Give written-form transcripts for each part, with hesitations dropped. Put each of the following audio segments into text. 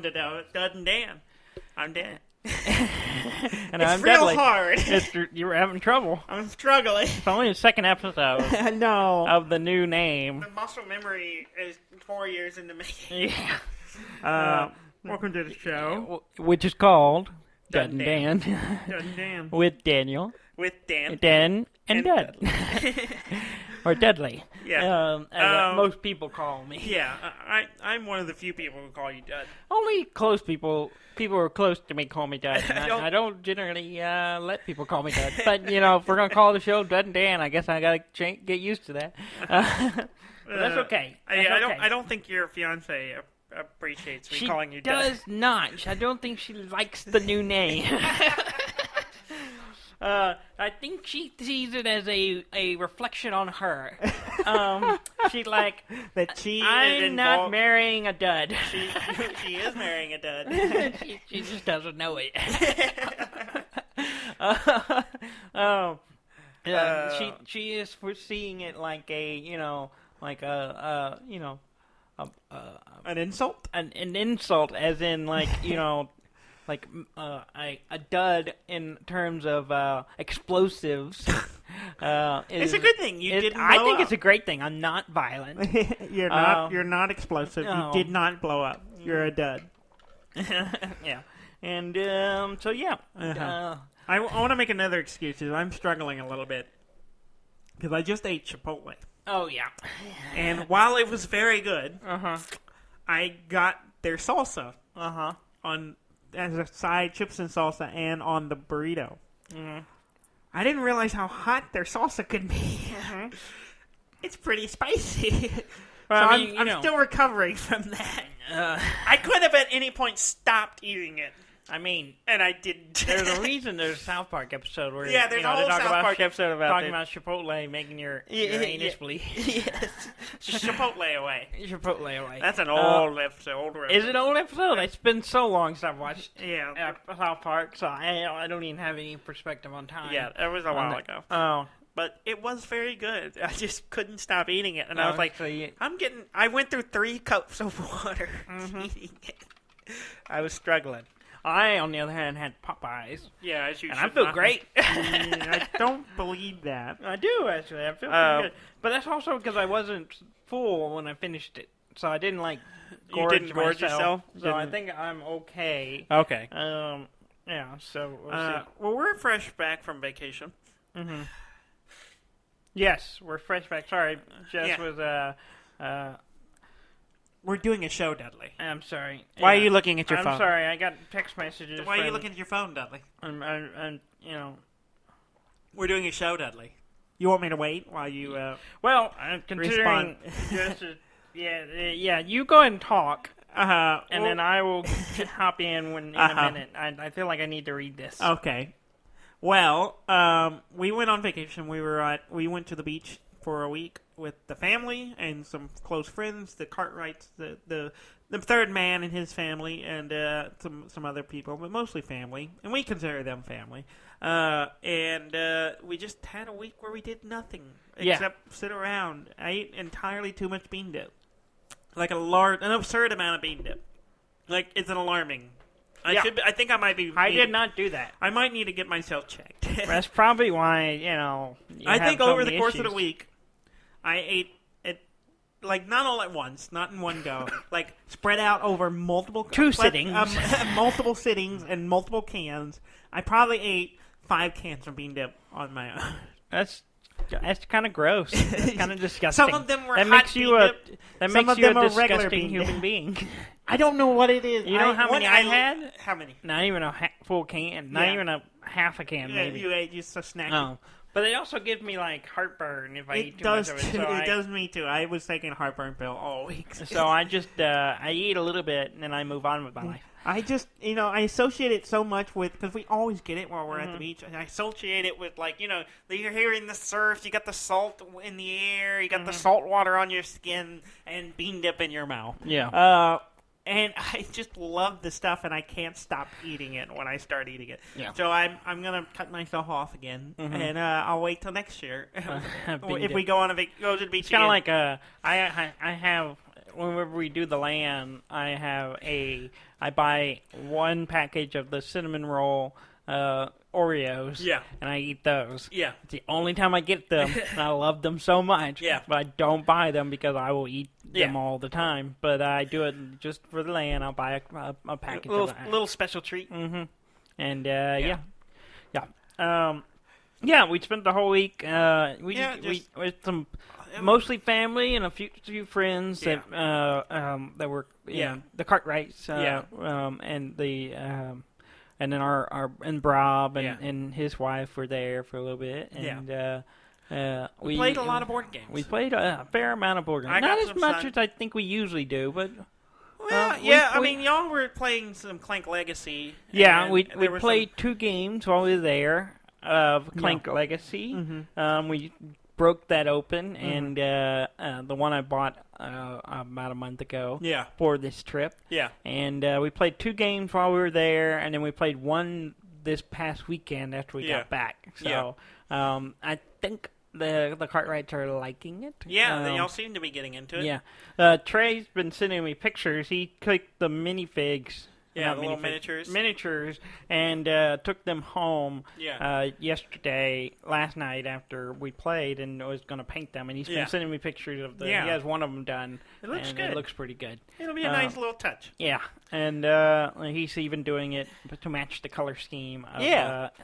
to Dud and Dan. I'm Dan. And It's I'm real Dudley. hard. You were having trouble. I'm struggling. It's only the second episode No. of the new name. The muscle memory is 4 years in the making. Yeah. Welcome to the show. Which is called Dud Dud and and Dan. Dud and Dan. With Daniel. With Dan. Dan and Dud. Or Dudley. Yeah. As most people call me. Yeah, I'm one of the few people who call you Dud. Only close people who are close to me call me Dud. I I don't generally let people call me Dud. But, if we're going to call the show Dud and Dan, I guess I got to get used to that. But that's okay. I don't think your fiance appreciates me calling you Dud. She does not. I don't think she likes the new name. I think she sees it as a reflection on her. She's like, that she I'm not marrying a dud. She is marrying a dud. she just doesn't know it. She is foreseeing it like an insult? An insult, as in a dud in terms of explosives. It's a good thing. I think it's a great thing. I'm not violent. You're not explosive. No. You did not blow up. You're a dud. Yeah. And so yeah. I want to make another excuse. I'm struggling a little bit because I just ate Chipotle. Oh yeah. And while it was very good, I got their salsa on as a side, chips and salsa, and on the burrito. I didn't realize how hot their salsa could be. It's pretty spicy. Well, so I'm still recovering from that. I could have at any point stopped eating it. And I didn't. There's a reason there's a South Park episode where there's a whole South Park episode about talking about Chipotle making your anus bleed. Yes. Chipotle away. Chipotle away. That's an old episode. Is it an old episode? It's been so long since I've watched South Park, so I don't even have any perspective on time. Yeah, it was a while ago. Oh. But it was very good. I just couldn't stop eating it. And I was like, I went through 3 cups of water eating it. I was struggling. I, on the other hand, had Popeyes. Yeah, as you and I feel great. I don't believe that. I do, actually. I feel pretty good. But that's also because I wasn't full when I finished it. So I didn't, gorge myself. So I think I'm okay. Okay. Yeah, so we'll see. Well, we're fresh back from vacation. Yes, we're fresh back. Sorry, Jess was, We're doing a show, Dudley. I'm sorry. Why are you looking at your phone? I'm sorry, I got text messages. Why are you looking at your phone, Dudley? I'm We're doing a show, Dudley. You want me to wait while you, considering you go ahead and talk. And then I will hop in in a minute. I feel like I need to read this. Okay. Well, we went on vacation. We went to the beach for a week with the family and some close friends, the Cartwrights, the third man and his family, and some other people, but mostly family, and we consider them family. And we just had a week where we did nothing except sit around. I ate entirely too much bean dip, like an absurd amount of bean dip. Like, it's an alarming. I think I might be. I did not do that. I might need to get myself checked. That's probably why I think over the course of the week, I ate it not all at once, not in one go, spread out over multiple sittings, multiple sittings and multiple cans. I probably ate 5 cans of bean dip on my own. That's kind of gross. That's kind of disgusting. Some of them were that hot makes you dip. That Some makes of you them a are regular disgusting bean human being. I don't know what it is. You know how many I had? How many? Not even a full can. Not even a half a can, maybe. You ate just a snack. Oh. But it also gives me, heartburn if I eat too much of it. So it does me, too. I was taking a heartburn pill all week. So I just, I eat a little bit, and then I move on with my life. I just, I associate it so much with, because we always get it while we're at the beach, and I associate it with, you're hearing the surf, you got the salt in the air, you got the salt water on your skin, and bean dip in your mouth. Yeah. And I just love the stuff, and I can't stop eating it when I start eating it. Yeah. So I'm going to cut myself off again, and I'll wait till next year if we go to the beach. It's kind of like I have whenever we do the LAN, I buy one package of the cinnamon roll Oreos. Yeah. And I eat those. Yeah. It's the only time I get them, and I love them so much. Yeah. But I don't buy them because I will eat them all the time. But I do it just for the LAN. I'll buy a package of that. A little special treat. Mm-hmm. And, yeah. Yeah, we spent the whole week, with some mostly family and a few friends that were, the Cartwrights, and then and Rob and his wife were there for a little bit, and we played a lot of board games. We played a fair amount of board games, not as much as I think we usually do, but. Well, y'all were playing some Clank Legacy. Yeah, we played 2 games while we were there of Clank Legacy. Mm-hmm. We broke that open, and the one I bought about a month ago for this trip. Yeah. And we played 2 games while we were there, and then we played one this past weekend after we got back. So I think the Cartwrights are liking it. Yeah, they all seem to be getting into it. Yeah. Trey's been sending me pictures. He clicked the minifigs. Yeah, the little miniatures. Miniatures, and took them home last night after we played, and was going to paint them. And he's been sending me pictures of them. He has one of them done. It looks good. It looks pretty good. It'll be a nice little touch. Yeah, and he's even doing it to match the color scheme of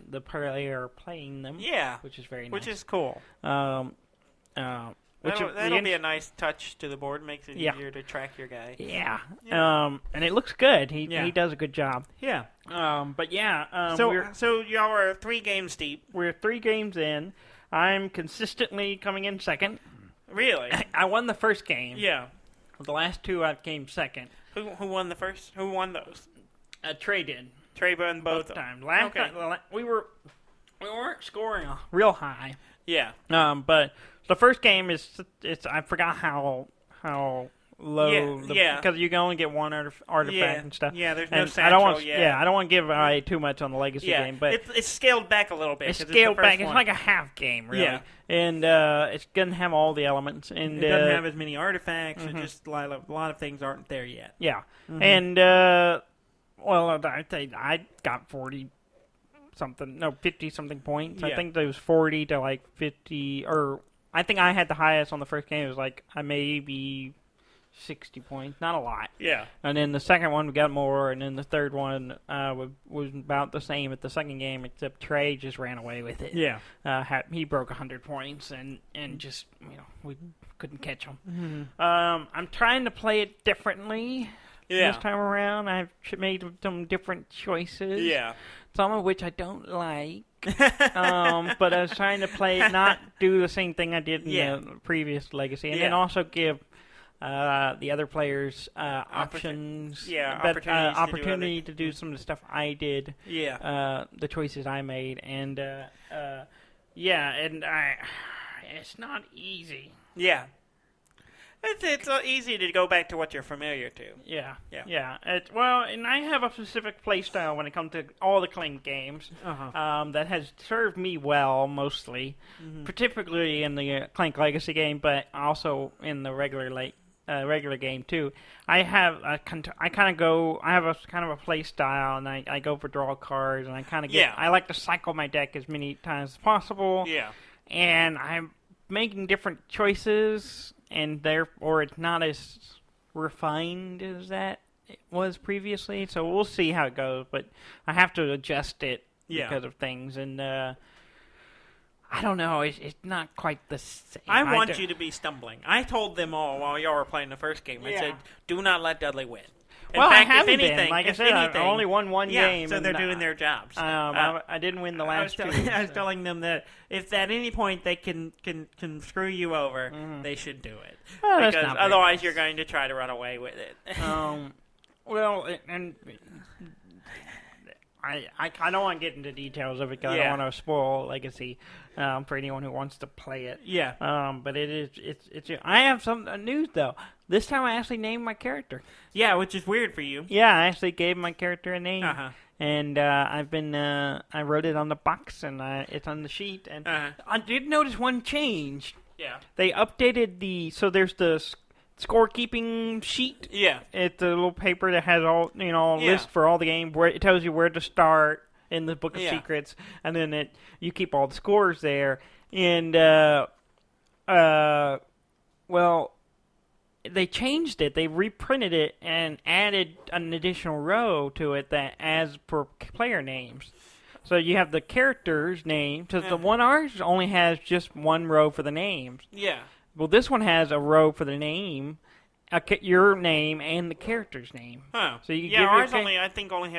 the player playing them. Yeah, which is very nice. Which is cool. That'll be a nice touch to the board. Makes it easier to track your guy. Yeah. And it looks good. He does a good job. Yeah. But yeah. So y'all are 3 games deep. We're 3 games in. I'm consistently coming in second. Really? I won the first game. Yeah. The last 2 I came second. Who won the first? Who won those? Trey did. Trey won both times. Last time we weren't scoring real high. Yeah. But the first game is I forgot how low because you can only get one artifact and stuff. Yeah, there's no satchel. I don't want to give away too much on the Legacy game, but it's scaled back a little bit. It's scaled back. It's like a half game, really. Yeah. And it doesn't have all the elements, and it doesn't have as many artifacts. Mm-hmm. Just a lot of things aren't there yet. Yeah, and I got 50-something points. I think there was 40 to like 50, or I think I had the highest on the first game. It was like maybe 60 points, not a lot. Yeah. And then the second one we got more, and then the third one was about the same at the second game, except Trey just ran away with it. Yeah. He broke 100 points, and just we couldn't catch him. Mm-hmm. I'm trying to play it differently. This time around, I've made some different choices. Yeah. Some of which I don't like. But I was trying to not do the same thing I did in the previous Legacy, and then also give the other players options. Opportunity to do some of the stuff I did. Yeah. The choices I made, and it's not easy. Yeah. It's easy to go back to what you're familiar to. Yeah. And I have a specific play style when it comes to all the Clank games that has served me well, mostly, particularly in the Clank Legacy game, but also in the regular game too. I have a kind of a play style, and I go for draw cards, and I kind of I like to cycle my deck as many times as possible. Yeah. And I'm making different choices, and therefore it's not as refined as that it was previously. So we'll see how it goes, but I have to adjust it because of things, and I don't know. It's not quite the same. I want you to be stumbling. I told them all while y'all were playing the first game. I said, "Do not let Dudley win." I haven't been. Like I said, I only won one game. So they're doing their jobs. I didn't win the last two. I was telling them that if at any point they can screw you over, they should do it. Well, because otherwise you're going to try to run away with it. I don't want to get into details of it because I don't want to spoil Legacy for anyone who wants to play it. Yeah. But it's. I have some news though. This time I actually named my character. Yeah, which is weird for you. Yeah, I actually gave my character a name. And I've been. I wrote it on the box, and it's on the sheet. And I did notice one change. Yeah. They updated so there's the scorekeeping sheet. Yeah. It's a little paper that has all, a list for all the game, where it tells you where to start in the Book of Secrets, and then you keep all the scores there. And, well, they changed it. They reprinted it and added an additional row to it that as per player names. So you have the character's name. So the one ours only has just one row for the names. Yeah. Well, this one has a row for the name, your name, and the character's name. Huh. So you ours only had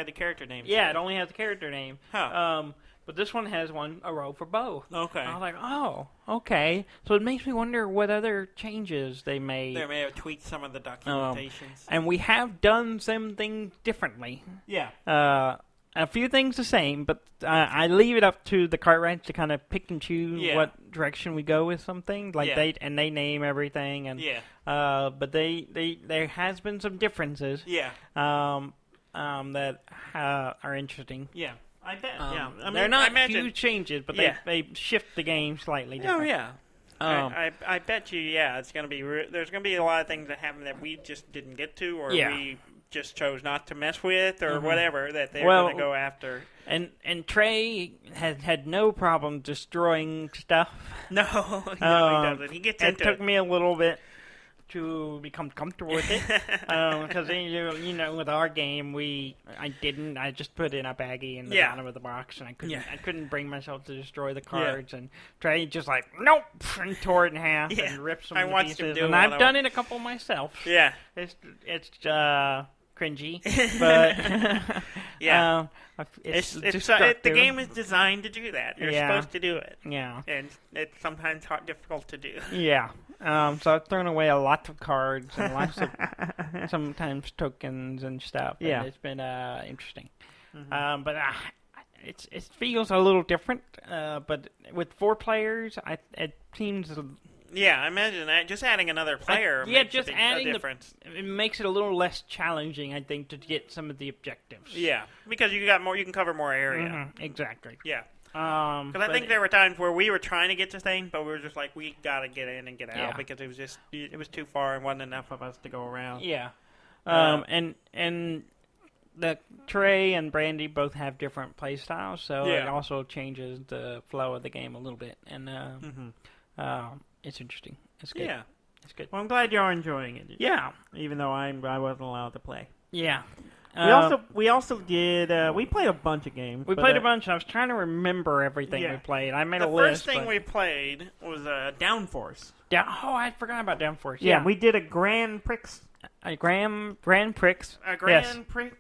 the character name. Yeah, it only has the character name. Huh. But this one has a row for both. Okay. I was like, oh, okay. So it makes me wonder what other changes they made. They may have tweaked some of the documentations. And we have done some things differently. Yeah. A few things the same, but I leave it up to the Cartwrights to kind of pick and choose what direction we go with something. Like they name everything, and but there has been some differences. Yeah. That are interesting. Yeah. I bet. They're not huge changes, but they shift the game slightly different. Oh yeah. I bet you. Yeah, it's gonna be. There's gonna be a lot of things that happen that we just didn't get to, or we just chose not to mess with, or whatever that they're gonna go after. And Trey had no problem destroying stuff. No, he doesn't. He gets into it. It took me a little bit to become comfortable with it, because with our game, I just put in a baggie in the bottom of the box, and I couldn't bring myself to destroy the cards, and Trey just like nope, and tore it in half and ripped some of the pieces, and I've done it a couple myself. Yeah, it's cringy, but it's the game is designed to do that. You're supposed to do it. Yeah, and it's sometimes difficult to do. Yeah. So I've thrown away a lot of cards and lots of sometimes tokens and stuff. And it's been interesting. Mm-hmm. But it feels a little different. But with 4 players, it seems. Yeah, I imagine that just adding another player makes a difference. It makes it a little less challenging, I think, to get some of the objectives. Yeah, because you got more. You can cover more area. Mm-hmm. Exactly. Yeah. Because I think there were times where we were trying to get to things, but we were just like, we got to get in and get out because it was too far and wasn't enough of us to go around. Yeah. And the Trey and Brandy both have different play styles, so it also changes the flow of the game a little bit. And it's interesting. It's good. Yeah. It's good. Well, I'm glad you're enjoying it. Yeah. Even though I wasn't allowed to play. Yeah. We also did. We played a bunch of games. We played a bunch. I was trying to remember everything we played. I made a list. The first thing we played was Downforce. I forgot about Downforce. Yeah, we did a Grand Prix. A Grand Prix. A Grand Prix.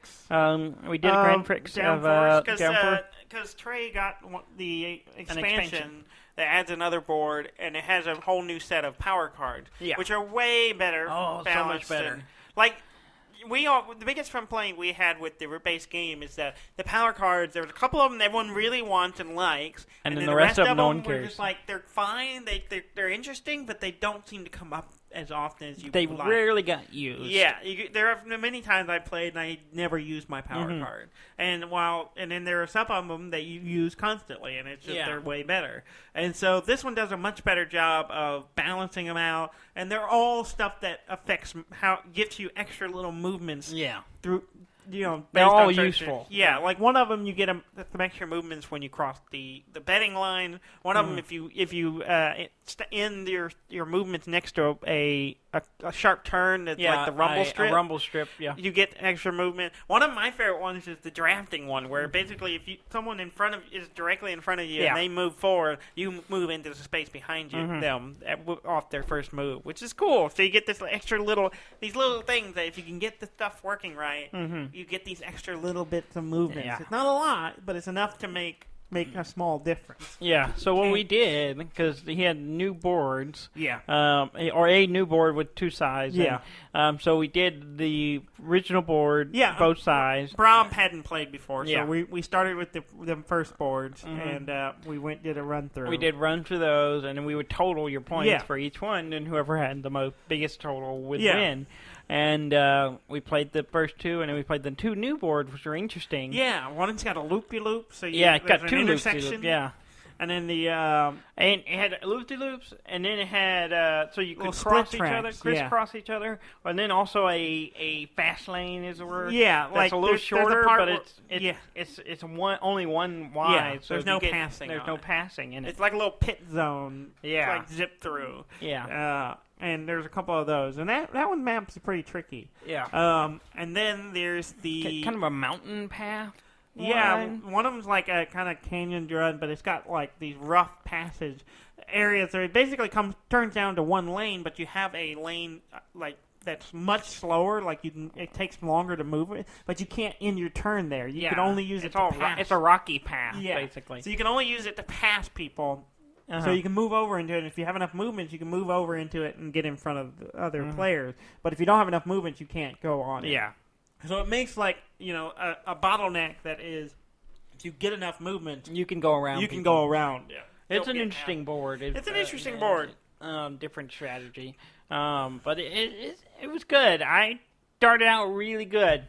We did a Grand Prix Downforce because Trey got the expansion that adds another board, and it has a whole new set of power cards, which are way better. Oh, so much better. The biggest complaint we had with the base game is that the power cards, there was a couple of them that everyone really wants and likes, and then the rest of them no one cares. Were just like, they're fine, they're interesting, but they don't seem to come up as often as you They like. rarely got used. Yeah, there are many times I played and I never used my power card. And then there are some of them that you use constantly, and it's just they're way better. And so this one does a much better job of balancing them out, and they're all stuff that gives you extra little movements. Yeah. Through. They're all useful. Yeah, like one of them you get some extra movements when you cross the betting line. One of them, if you end your movements next to a sharp turn, that's like the rumble strip. A rumble strip, yeah. You get extra movement. One of my favorite ones is the drafting one, where basically if someone in front of is directly in front of you and they move forward, you move into the space behind you them off their first move, which is cool. So you get this extra these little things that if you can get the stuff working right, you get these extra little bits of movement. Yeah. It's not a lot, but it's enough to make a small difference. Yeah, so what we did, because he had new boards, or a new board with 2 sides. So we did the original board, both sides. Brom hadn't played before, so we started with the first boards, and we did a run through. We did run through those, and then we would total your points for each one, and whoever had the biggest total would win. And we played the first 2, and then we played the 2 new boards, which were interesting. Yeah, one's got a loopy-loop, so it got 2 intersection. Yeah. And then the and it had loop-de-loops, and then it had so you could crisscross each other, and then also a fast lane is the word. Yeah, that's like a little shorter, but it's only one wide. Yeah, so there's no passing. There's no passing in it. It's like a little pit zone. Yeah, it's like zip through. Yeah. And there's a couple of those, and that one map's pretty tricky. Yeah. And then there's the kind of a mountain path. Yeah, one of them's like a kind of canyon run, but it's got like these rough passage areas. So it basically turns down to one lane, but you have a lane like that's much slower. Like it takes longer to move it, but you can't end your turn there. You can only use it to pass. It's a rocky path, basically. So you can only use it to pass people. So you can move over into it. If you have enough movement, you can move over into it and get in front of the other players. But if you don't have enough movement, you can't go on it. Yeah. So it makes like, a bottleneck that is, if you get enough movement, you can go around. Yeah. It's an interesting board. It's an interesting board. Different strategy. But it was good. I started out really good.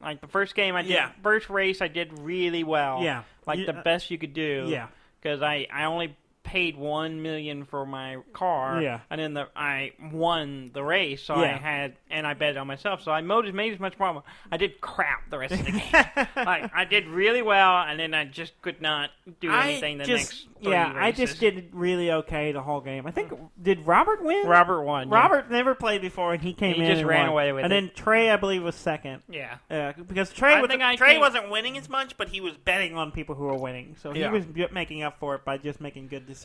Like the first game first race I did really well. Yeah. Like the best you could do. Yeah. Because I only paid $1 million for my car, and then I won the race, so I bet on myself, so I made as much problem. I did crap the rest of the game. Like I did really well, and then I just could not do anything next 3 races. I just did really okay the whole game. I think did Robert win? Robert won. Robert never played before, and he came in. He just ran away with it. And then Trey, I believe, was second. Yeah, because Trey wasn't winning as much, but he was betting on people who were winning, so he was making up for it by just making good decisions.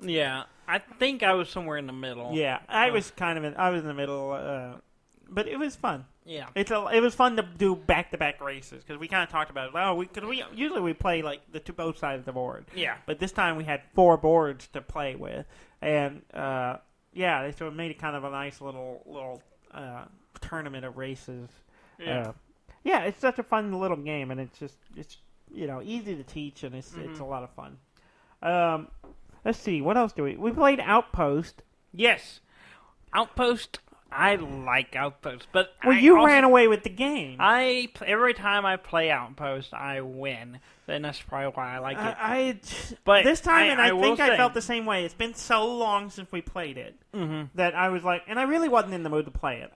Yeah, I think I was somewhere in the middle. Yeah, I was in the middle, but it was fun. Yeah, it was fun to do back-to-back races because we kind of talked about it. We usually play like both sides of the board. Yeah, but this time we had 4 boards to play with, and so it made it kind of a nice little tournament of races. Yeah, it's such a fun little game, and it's easy to teach, and it's a lot of fun. Let's see, what else do we played Outpost. Yes. Outpost, I like Outpost, but you ran away with the game. Every time I play Outpost, I win. Then that's probably why I like it. But this time, I think I felt the same way. It's been so long since we played it that I was like, and I really wasn't in the mood to play it.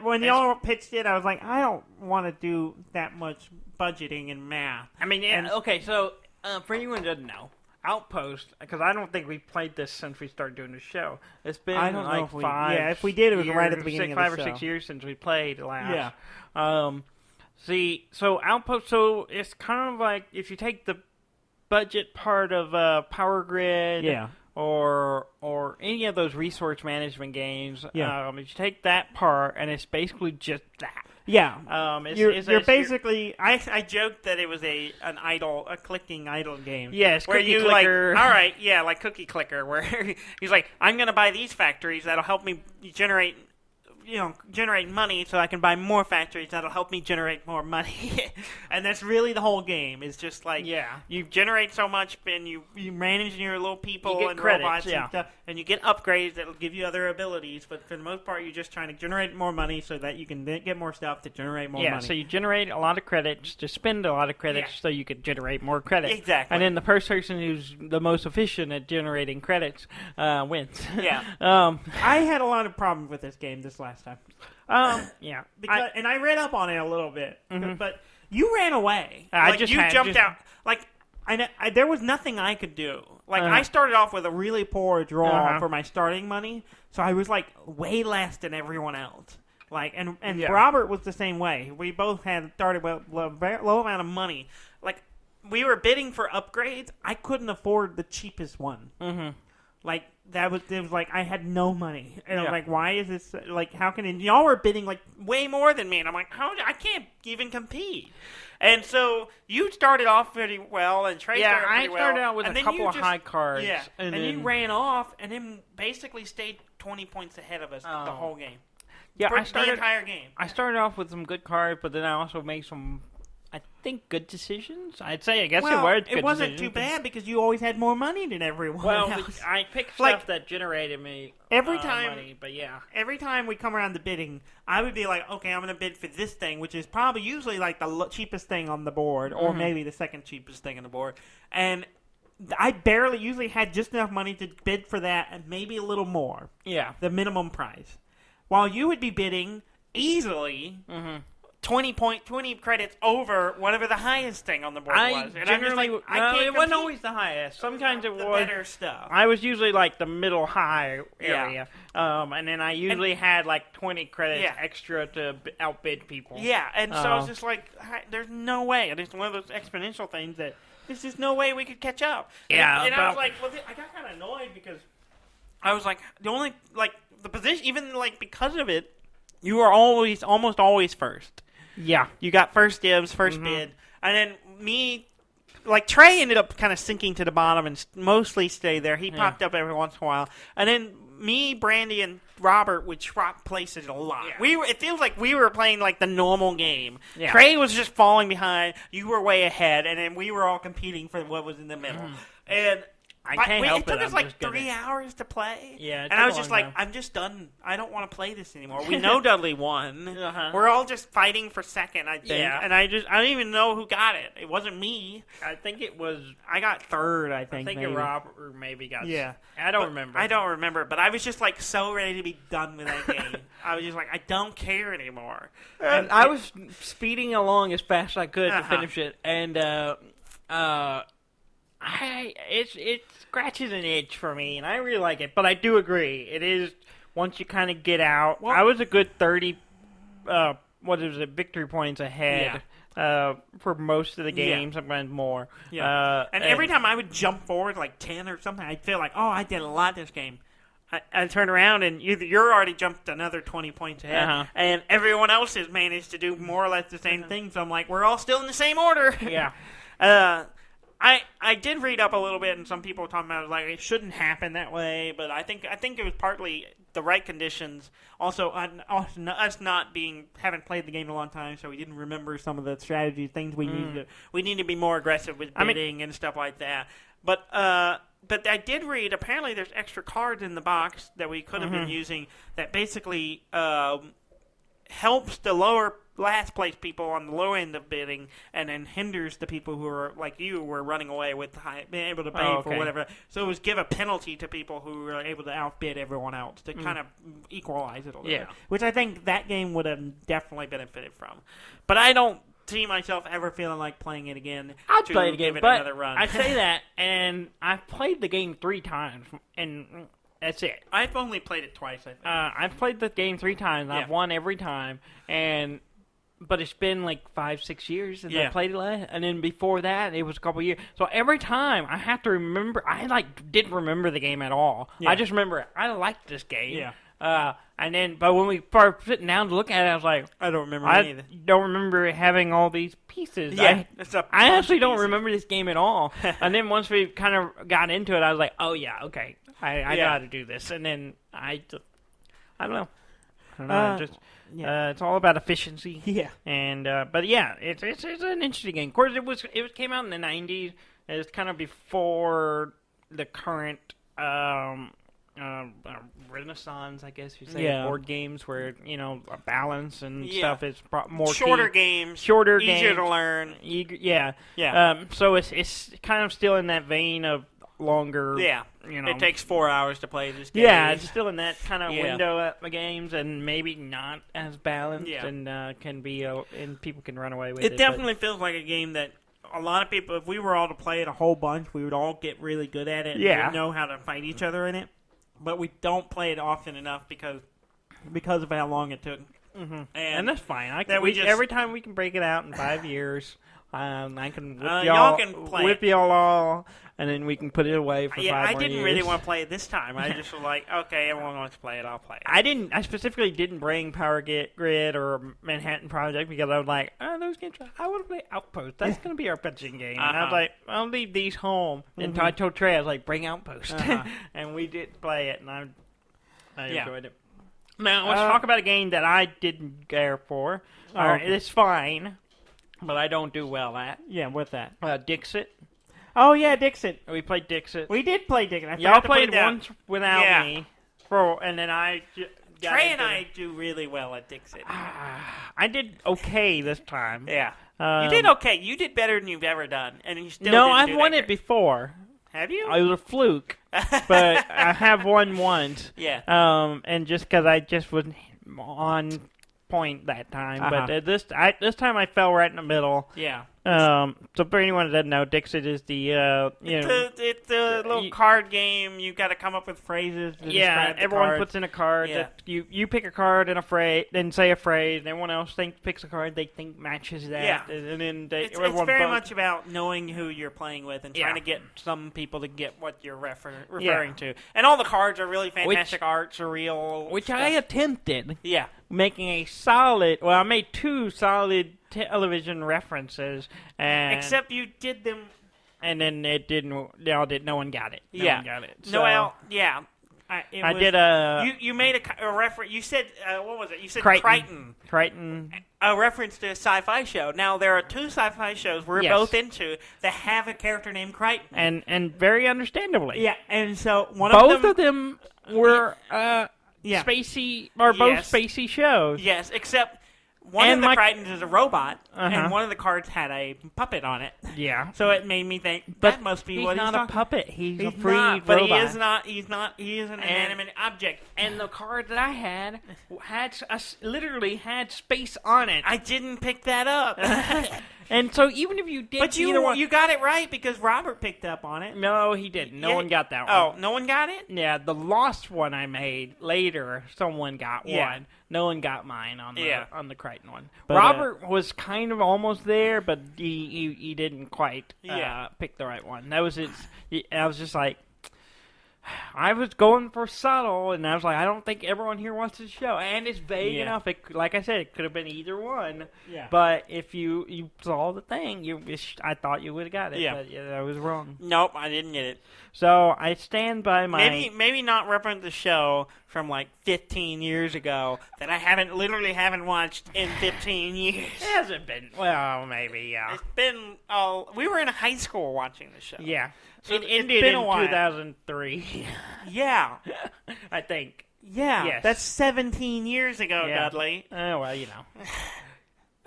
When y'all pitched it, I was like, I don't want to do that much budgeting and math. I mean, okay, so for anyone who doesn't know, Outpost, because I don't think we've played this since we started doing the show. It's been like 5 years. Yeah, if we did, it was right at the beginning of the show. 5 or 6 years since we played last. Yeah. So Outpost, so it's kind of like if you take the budget part of Power Grid, or any of those resource management games, if you take that part, and it's basically just that. Yeah, you're basically. I joked that it was a clicking idle game. Yes, where you clicker. All right, like Cookie Clicker, where he's like, I'm going to buy these factories that'll help me generate money, so I can buy more factories that'll help me generate more money. And that's really the whole game. It's just like you generate so much, and you manage your little people and credits, robots and stuff, and you get upgrades that'll give you other abilities. But for the most part, you're just trying to generate more money so that you can then get more stuff to generate more money. Yeah, so you generate a lot of credits to spend a lot of credits so you can generate more credits. Exactly. And then the first person who's the most efficient at generating credits wins. Yeah. I had a lot of problems with this game this last time. Because I read up on it a little bit, but you ran away. You jumped out. There was nothing I could do. I started off with a really poor draw for my starting money, so I was way less than everyone else. Robert was the same way. We both had started with a very low amount of money. We were bidding for upgrades. I couldn't afford the cheapest one. I had no money. And I'm like, why is this, how can y'all were bidding, way more than me. And I'm like, I can't even compete. And so you started off pretty well, and Trey started pretty well. I started out with a couple of high cards. Yeah, and you ran off, and then basically stayed 20 points ahead of us the whole game. Yeah, the entire game. I started off with some good cards, but then I also made some, I think, good decisions. I guess it were good it wasn't decisions. too bad because you always had more money than everyone else. I picked stuff that generated me money, but every time we come around to bidding, I would be like, okay, I'm going to bid for this thing, which is probably usually the cheapest thing on the board, or maybe the second cheapest thing on the board. And I barely usually had just enough money to bid for that and maybe a little more. Yeah. The minimum price. While you would be bidding easily 20 credits over whatever the highest thing on the board was. And generally, it wasn't always the highest. Sometimes it the was better stuff. I was usually like the middle high area, and then I usually had like 20 credits extra to outbid people. Yeah, and so I was just like, there's no way. And it's one of those exponential things that there's just no way we could catch up. Yeah, and I was like, I got kind of annoyed because I was like, the position, even like because of it, you were almost always first. Yeah. You got first dibs, first bid. And then me, like Trey ended up kind of sinking to the bottom and mostly stayed there. He popped up every once in a while. And then me, Brandy, and Robert would swap places a lot. Yeah. It feels like we were playing like the normal game. Yeah. Trey was just falling behind. You were way ahead. And then we were all competing for what was in the middle. And it took us like 3 hours to play. Yeah, and I was just like, I'm just done. I don't want to play this anymore. We know Dudley won. We're all just fighting for second, I think. Yeah. And I don't even know who got it. It wasn't me. I think it was. I got third, I think. I think Robert maybe got. Yeah. I don't remember. I don't remember, but I was just like so ready to be done with that game. I was just like, I don't care anymore. And I was speeding along as fast as I could to finish it, and it scratches an itch for me, and I really like it. But I do agree, it is once you kind of get out. Well, I was a good 30, victory points ahead for most of the game, sometimes more. Yeah, and every time I would jump forward like 10 or something, I'd feel like, oh, I did a lot this game. I turn around and you're already jumped another 20 points ahead, and everyone else has managed to do more or less the same thing. So I'm like, we're all still in the same order. Yeah. I did read up a little bit, and some people were talking about like it shouldn't happen that way, but I think it was partly the right conditions. Also, us not haven't played the game in a long time, so we didn't remember some of the strategy things we needed. We need to be more aggressive with bidding and stuff like that. But I did read apparently there's extra cards in the box that we could have been using that basically helps the last place people on the low end of bidding, and then hinders the people who are like you were running away with being able to pay for whatever. So it was give a penalty to people who were able to outbid everyone else to kind of equalize it a little bit, which I think that game would have definitely benefited from. But I don't see myself ever feeling like playing it again. I'd play it again, give it but another run. I say that, and I've played the game 3 times, and that's it. I've only played it twice, I think. I've played the game 3 times. I've won every time, but it's been like 5-6 years since I played it last, and then before that it was a couple years. So every time I have to remember. I didn't remember the game at all. Yeah. I just remember I liked this game. Yeah. But when we started sitting down to look at it, I was like, I don't remember either. I don't remember having all these pieces. Yeah, I actually don't remember this game at all. And then once we kind of got into it, I was like, oh yeah, okay, I know how to do this. And then I don't know. It's all about efficiency. Yeah. And but yeah, it's an interesting game. Of course, it came out in the 90s. It's kind of before the current renaissance, I guess you say, board games where a balance and stuff is more shorter key. games, easier to learn. So it's kind of still in that vein of longer. Yeah, it takes 4 hours to play this game. Yeah, it's still in that kind of window of games, and maybe not as balanced, and can be, and people can run away with it. It definitely feels like a game that a lot of people, if we were all to play it a whole bunch, we would all get really good at it. Yeah, and know how to fight each other in it. But we don't play it often enough because of how long it took. Mm-hmm. And that's fine. Every time we can break it out in 5 years, I can whip y'all all, and then we can put it away for 5 more years. I didn't really want to play it this time. I just was like, okay, everyone wants to play it, I'll play it. I specifically didn't bring Power Grid or Manhattan Project because I was like, those games, I want to play Outpost. That's going to be our pitching game. And I was like, I'll leave these home. And I told Trey, I was like, bring Outpost. And we did play it, and I enjoyed it. Now, let's talk about a game that I didn't care for. It's fine, but I don't do well at. Yeah, what's that? Dixit. Oh, yeah, Dixit. We played Dixit. We did play Dixit. Y'all played once without me, and then I got Trey and I do really well at Dixit. I did okay this time. Yeah. You did okay. You did better than you've ever done, and you still I've won it before. Have you? It was a fluke, but I have won once. Yeah. And just because I just was on point that time, but this time I fell right in the middle. Yeah. So for anyone that doesn't know, Dixit is the it's a little card game. You got to come up with phrases. To describe the everyone cards. puts in a card. Yeah. That you pick a card and a phrase, then say a phrase. And everyone else picks a card they think matches that. Yeah. And then it's very much about knowing who you're playing with and trying to get some people to get what you're referring to. And all the cards are really fantastic art, surreal. Which stuff. I attempted. Yeah. Making a solid. Well, I made 2 solid television references, and except you did them, and then it didn't. No one got it. No one got it. So, I did a. You made a reference. You said what was it? You said Crichton. A reference to a sci-fi show. Now there are 2 sci-fi shows we're both into that have a character named Crichton, and very understandably. Yeah, and so both of them were spacey, or both spacey shows. Yes, except one of the Crichtons is a robot, and one of the cards had a puppet on it. Yeah. So it made me think that must be what he's not a puppet. He's a free robot. But he is not. He's not. He is an inanimate object. And the card that I had literally had space on it. I didn't pick that up. And so even if you did, but you got it right because Robert picked up on it. No, he didn't. No one got that one. Oh, no one got it? Yeah, the lost one I made later, someone got one. No one got mine on the Crichton one. But, Robert was kind of almost there, but he didn't quite pick the right one. That was his. I was just like, I was going for subtle, and I was like, I don't think everyone here wants this show. And it's vague enough. Like I said, it could have been either one. Yeah. But if you saw the thing, I thought you would have got it. Yeah. But I was wrong. Nope, I didn't get it. So I stand by my... Maybe not reference the show from like 15 years ago that I literally haven't watched in 15 years. It hasn't been... Well, maybe, yeah. It's been... we were in high school watching the show. Yeah. So it ended in 2003. Yeah. I think. Yeah. Yes. That's 17 years ago, Dudley. Oh, well, you know.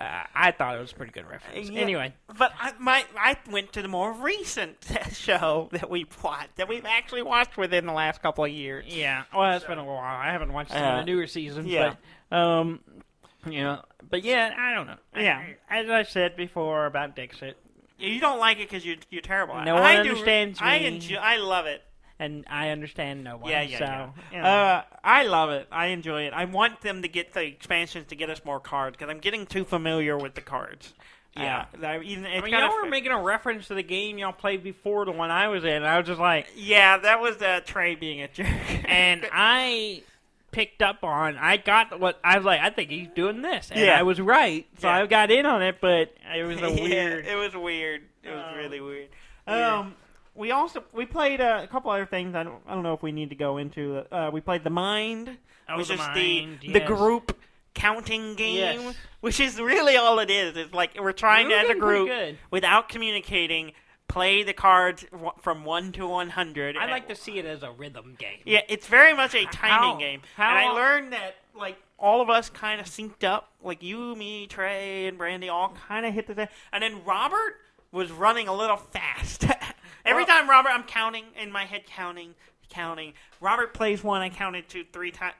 I thought it was a pretty good reference. Yeah. Anyway. But I went to the more recent show that we've actually watched within the last couple of years. Yeah. Well, it's been a while. I haven't watched some of the newer seasons. Yeah. But, but yeah, I don't know. Yeah. As I said before about Dixit. You don't like it because you're terrible at it. No one understands me. I love it. And I understand no one. Yeah. I love it. I enjoy it. I want them to get the expansions to get us more cards because I'm getting too familiar with the cards. Yeah. Y'all were making a reference to the game y'all played before the one I was in. I was just like... Yeah, that was Trey being a jerk. And I picked up on... I got what... I was like, I think he's doing this. And I was right. So I got in on it, but it was a weird... It was weird. It was really weird. We played a couple other things. I don't know if we need to go into. We played The Mind, which is the group counting game, which is really all it is. It's like we're trying to, as a group, without communicating, play the cards from 1 to 100. I like to see it as a rhythm game. Yeah, it's very much a timing game. And I learned that all of us kind of synced up. Like you, me, Trey, and Brandy all kind of hit the same. And then Robert was running a little fast. Every time Robert, I'm counting in my head, counting. Robert plays one, I counted 2, 3 times.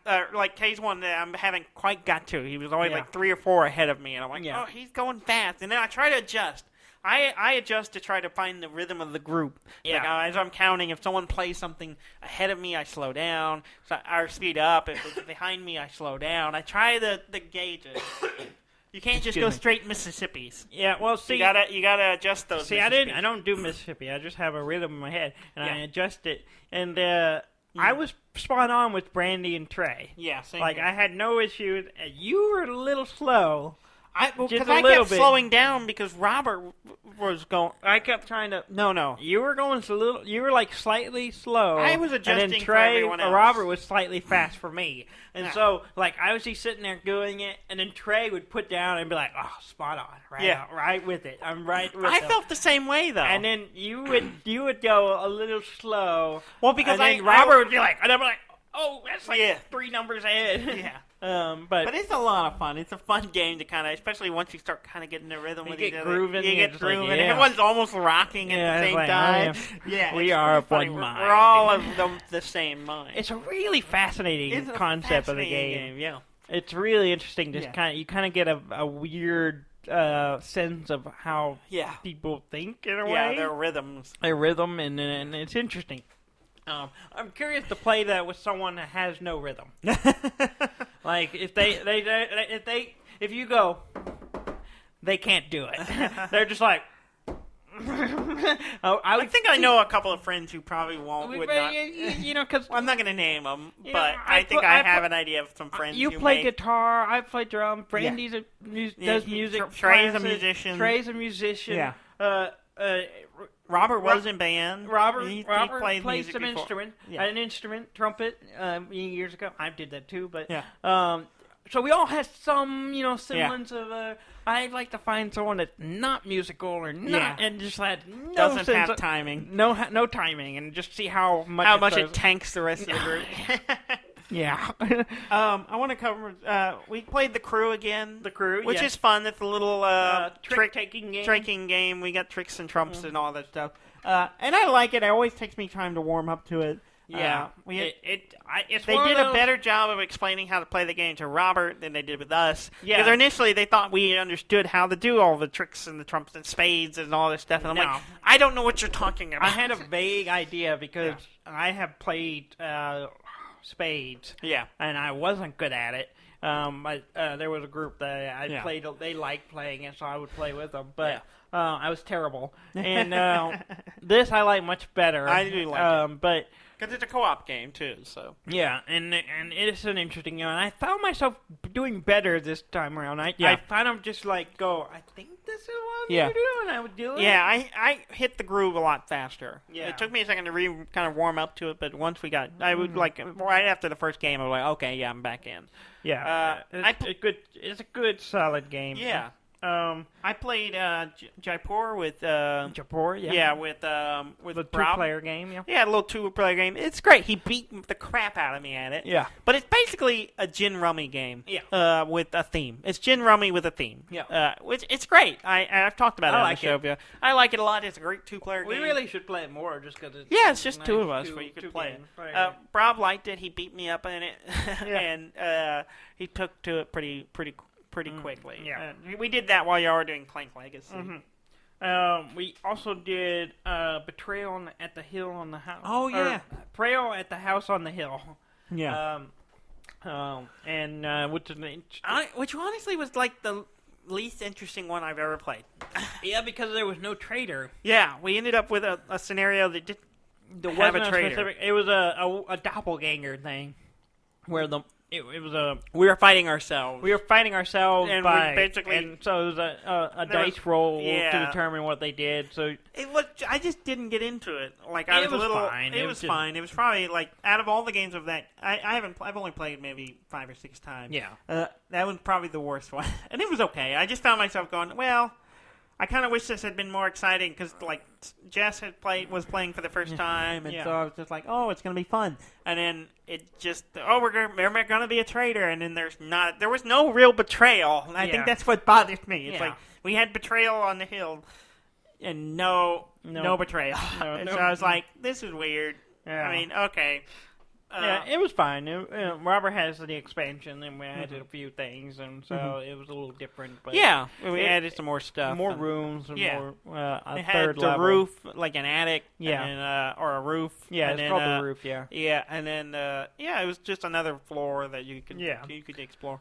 Plays one that I haven't quite got to. He was always 3 or 4 ahead of me, and I'm like, oh, he's going fast. And then I try to adjust. I adjust to try to find the rhythm of the group. Yeah. Like, as I'm counting, if someone plays something ahead of me, I slow down. Or speed up. If it's behind me, I slow down. I try to gauge it. You can't just go straight Mississippi's. Yeah, well, see, you gotta adjust those. See, I don't do Mississippi. I just have a rhythm in my head, and I adjust it. And I was spot on with Brandy and Trey. Yeah, same. Like, I had no issues. You were a little slow. Because I kept slowing down because Robert was going. I kept trying to. No. You were going a little. You were like slightly slow. I was adjusting and then for everyone else. Robert was slightly fast for me, and so like I was just sitting there doing it, and then Trey would put down and be like, "Oh, spot on, right with it. I'm right with it." I felt the same way though. And then you would go a little slow. Well, because Robert would be like, and I'm like, "Oh, that's like 3 numbers ahead." Yeah. But it's a lot of fun. It's a fun game to kind of, especially once you start kind of getting the rhythm with each other. You get grooving. Like, Everyone's almost rocking at the same time. We are of one mind. We're all of the same mind. It's a really fascinating concept of the game. Yeah, it's really interesting. Just you kind of get a weird sense of how people think in a way. Yeah, their rhythms. Their rhythm, and it's interesting. I'm curious to play that with someone that has no rhythm. Like if you go, they can't do it. They're just like. I think I know a couple of friends who probably would not. Because I'm not going to name them, but I think I have an idea of some friends. You play guitar, I play drum. Brandy's does music. Trey's a musician. Yeah. Robert was in band. Robert he played some instrument, an instrument, trumpet, years ago. I did that too, but so we all had some, semblance of. I'd like to find someone that's not musical or not, and just had doesn't have timing, no timing, and just see how much it tanks the rest of the group. Yeah. I want to cover. We played The Crew again. The Crew, which is fun. It's a little trick-taking game. Tricking game. We got tricks and trumps and all that stuff. And I like it. It always takes me time to warm up to it. Yeah. They did a better job of explaining how to play the game to Robert than they did with us. Yeah. Because initially they thought we understood how to do all the tricks and the trumps and spades and all this stuff. And I'm like, I don't know what you're talking about. I had a vague idea because I have played spades. Yeah. And I wasn't good at it. There was a group that I played. They liked playing it, so I would play with them. But I was terrible. And this I like much better. I do like it. But because it's a co-op game too, so yeah, and it's an interesting game. And I found myself doing better this time around. I found them just like I think this is what I'm doing. And I would do it. Yeah, I hit the groove a lot faster. Yeah, it took me a second to kind of warm up to it, but once we got, I would like right after the first game, I was like, okay, yeah, I'm back in. Yeah, it's a good solid game. Yeah. I played Jaipur with Jaipur, with the Rob. two-player game. Yeah, a little two-player game. It's great. He beat the crap out of me at it. Yeah, but it's basically a gin rummy game. Yeah, with a theme. It's gin rummy with a theme. Yeah, which it's great. I've talked about it on the show. It. I like it a lot. It's a great two-player game. We really should play it more, just because it's just two of us where you could play it. Rob liked it. He beat me up in it, and he took to it pretty quickly. Yeah. We did that while y'all were doing Clank Legacy. Mm-hmm. We also did Betrayal at the Hill on the House. Oh, yeah. Betrayal at the House on the Hill. Yeah. Which honestly was like the least interesting one I've ever played. Yeah, because there was no traitor. Yeah, we ended up with a scenario that didn't have a traitor. It was a doppelganger thing, where we were fighting ourselves. And so it was a dice roll to determine what they did. So I just didn't get into it. Like it was fine. It was fine. It was probably like out of all the games of that, I've only played maybe 5 or 6 times. Yeah, that was probably the worst one, and it was okay. I just found myself going, well, I kind of wish this had been more exciting because, like, Jess was playing for the first time, and so I was just like, oh, it's going to be fun. And then it just, we're going to be a traitor, and then there was no real betrayal. And I think that's what bothers me. It's like, we had Betrayal on the Hill, and no betrayal. So I was like, this is weird. Yeah. I mean, okay. It was fine. Robert has the expansion, and we added a few things, and so it was a little different. But we added some more stuff, more rooms, and more a it third had the level. roof, like an attic, or a roof. Yeah, it's called the roof. Yeah, and then it was just another floor that you could explore.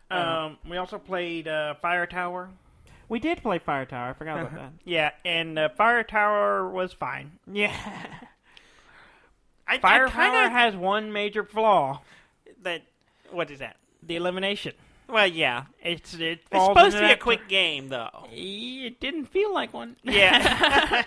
We also played Fire Tower. We did play Fire Tower. I forgot about that. Yeah, and Fire Tower was fine. Yeah. Fire Tower has one major flaw. What is that? The elimination. Well, yeah. It's supposed to be a quick game, though. It didn't feel like one. Yeah.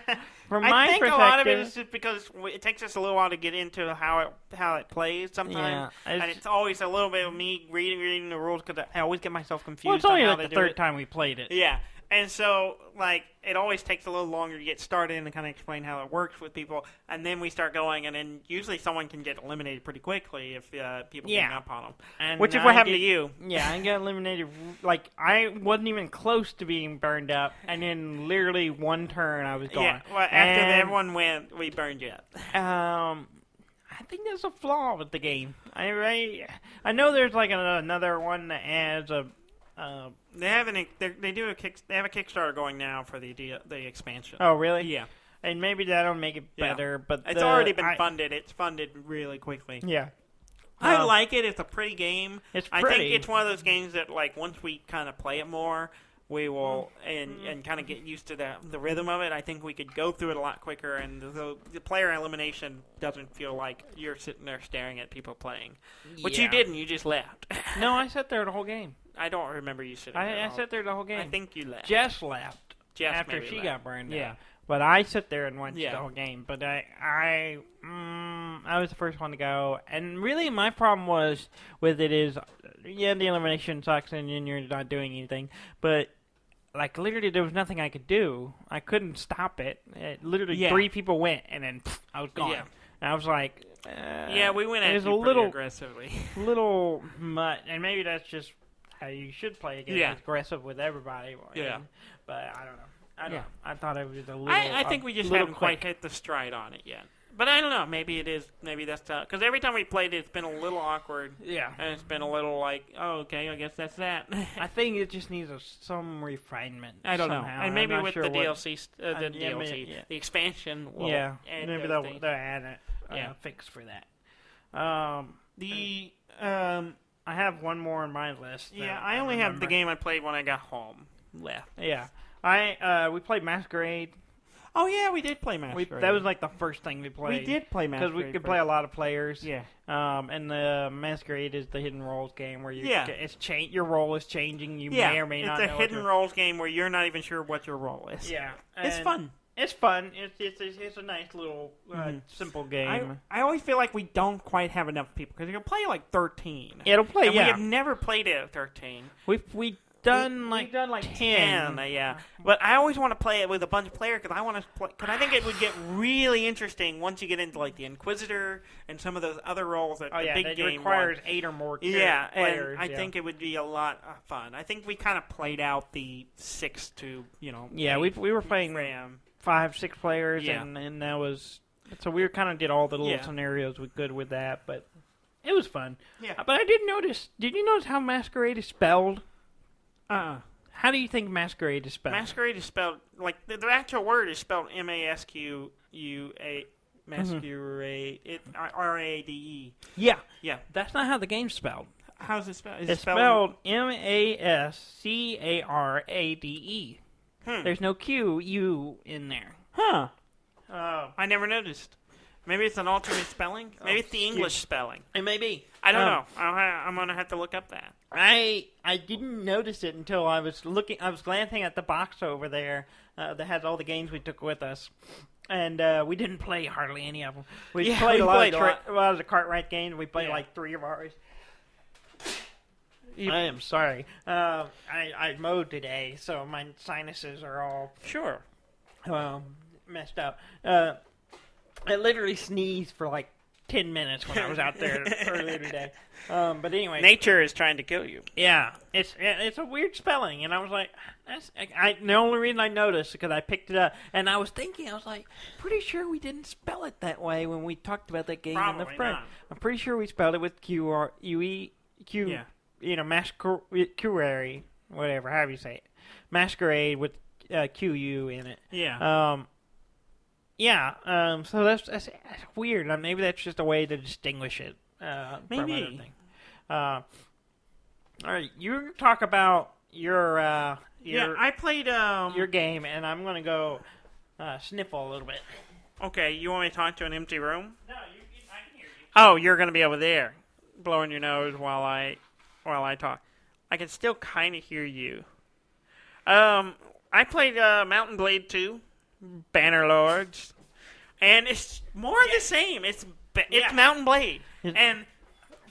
From my perspective, a lot of it is just because it takes us a little while to get into how it plays sometimes. Yeah, and it's always a little bit of me reading the rules because I always get myself confused. Well, it's only like the third time we played it. Yeah. And so, like, it always takes a little longer to get started and kind of explain how it works with people. And then we start going, and then usually someone can get eliminated pretty quickly if people gang up on them. And which is what happened to you. Yeah, I got eliminated. Like, I wasn't even close to being burned up, and in literally one turn, I was gone. Yeah, well, after everyone went, we burned you up. I think there's a flaw with the game. I know there's, like, another one that adds a... They have a Kickstarter going now for the expansion. Oh, really? Yeah. And maybe that'll make it better, but it's already been funded. It's funded really quickly. Yeah. I like it. It's a pretty game. It's pretty. I think it's one of those games that, like, once we kind of play it more, we will and kind of get used to the rhythm of it. I think we could go through it a lot quicker, and the player elimination doesn't feel like you're sitting there staring at people playing, which you didn't. You just left. No, I sat there the whole game. I don't remember you sitting there. I sat there the whole game. I think you left. Jess left after she got burned out. Yeah. But I sat there and watched the whole game. But I was the first one to go. And really my problem was with it is, the elimination sucks and you're not doing anything. But, like, literally there was nothing I could do. I couldn't stop it. Literally 3 people went and then I was gone. Yeah. And I was like... we went at you pretty aggressively. little much. And maybe that's just... how you should play against aggressive with everybody. Yeah. But I don't know. I thought it was a little. I think we just haven't quite hit the stride on it yet. But I don't know. Maybe it is. Maybe that's tough. Because every time we played it, it's been a little awkward. Yeah. And it's been a little like, oh, okay, I guess that's that. I think it just needs some refinement. I don't somehow. know. And maybe with sure the DLC, the expansion. Will maybe they'll add a fix for that. I have one more on my list. Yeah, I only have the game I played when I got home left. Yeah. We played Masquerade. Oh, yeah, we did play Masquerade. That was like the first thing we played. We did play Masquerade. Because we could play a lot of players. Yeah. And the Masquerade is the hidden roles game where your role is changing. You may or may not know. It's a hidden roles game where you're not even sure what your role is. Yeah. It's fun. It's fun. It's a nice little simple game. I always feel like we don't quite have enough people because you can play like 13. It'll play. We have never played it at 13. We've done like 10. Yeah. But I always want to play it with a bunch of players because I want to play. Because I think it would get really interesting once you get into like the Inquisitor and some of those other roles that the big game requires 8 or more players. And I think it would be a lot of fun. I think we kind of played out the 6 to we were playing 5, 6 players, and that was so we kind of did all the little scenarios we could with that, but it was fun. Yeah. But I did notice. Did you notice how Masquerade is spelled? How do you think Masquerade is spelled? Masquerade is spelled like the actual word is spelled M-A-S-Q-U-A. Masquerade. R-A-D-E. Yeah. Yeah. That's not how the game's spelled. How's it spelled? It's spelled M-A-S-C-A-R-A-D-E. There's no Q-U in there. Huh. I never noticed. Maybe it's an alternate spelling? Maybe it's the English spelling. It may be. I don't know. I'm going to have to look up that. I didn't notice it until I was glancing at the box over there that has all the games we took with us. And we didn't play hardly any of them. We played a lot of the Cartwright games. We played like 3 of ours. I am sorry. I mowed today, so my sinuses are all messed up. I literally sneezed for like 10 minutes when I was out there earlier today. But anyway, nature is trying to kill you. Yeah, it's a weird spelling, and I was like, the only reason I noticed is because I picked it up, and I was thinking, I was like, pretty sure we didn't spell it that way when we talked about that game in the front. I'm pretty sure we spelled it with Masquerade, whatever, however you say it. Masquerade with Q-U in it. Yeah. So that's weird. Maybe that's just a way to distinguish it. Maybe. From other things. All right, you talk about your I played your game, and I'm gonna go sniffle a little bit. Okay, you want me to talk to an empty room? No, I can hear you. Oh, you're gonna be over there, blowing your nose while I talk. I can still kind of hear you. I played Mountain Blade 2. Bannerlords, and it's more of the same. It's Mountain Blade, and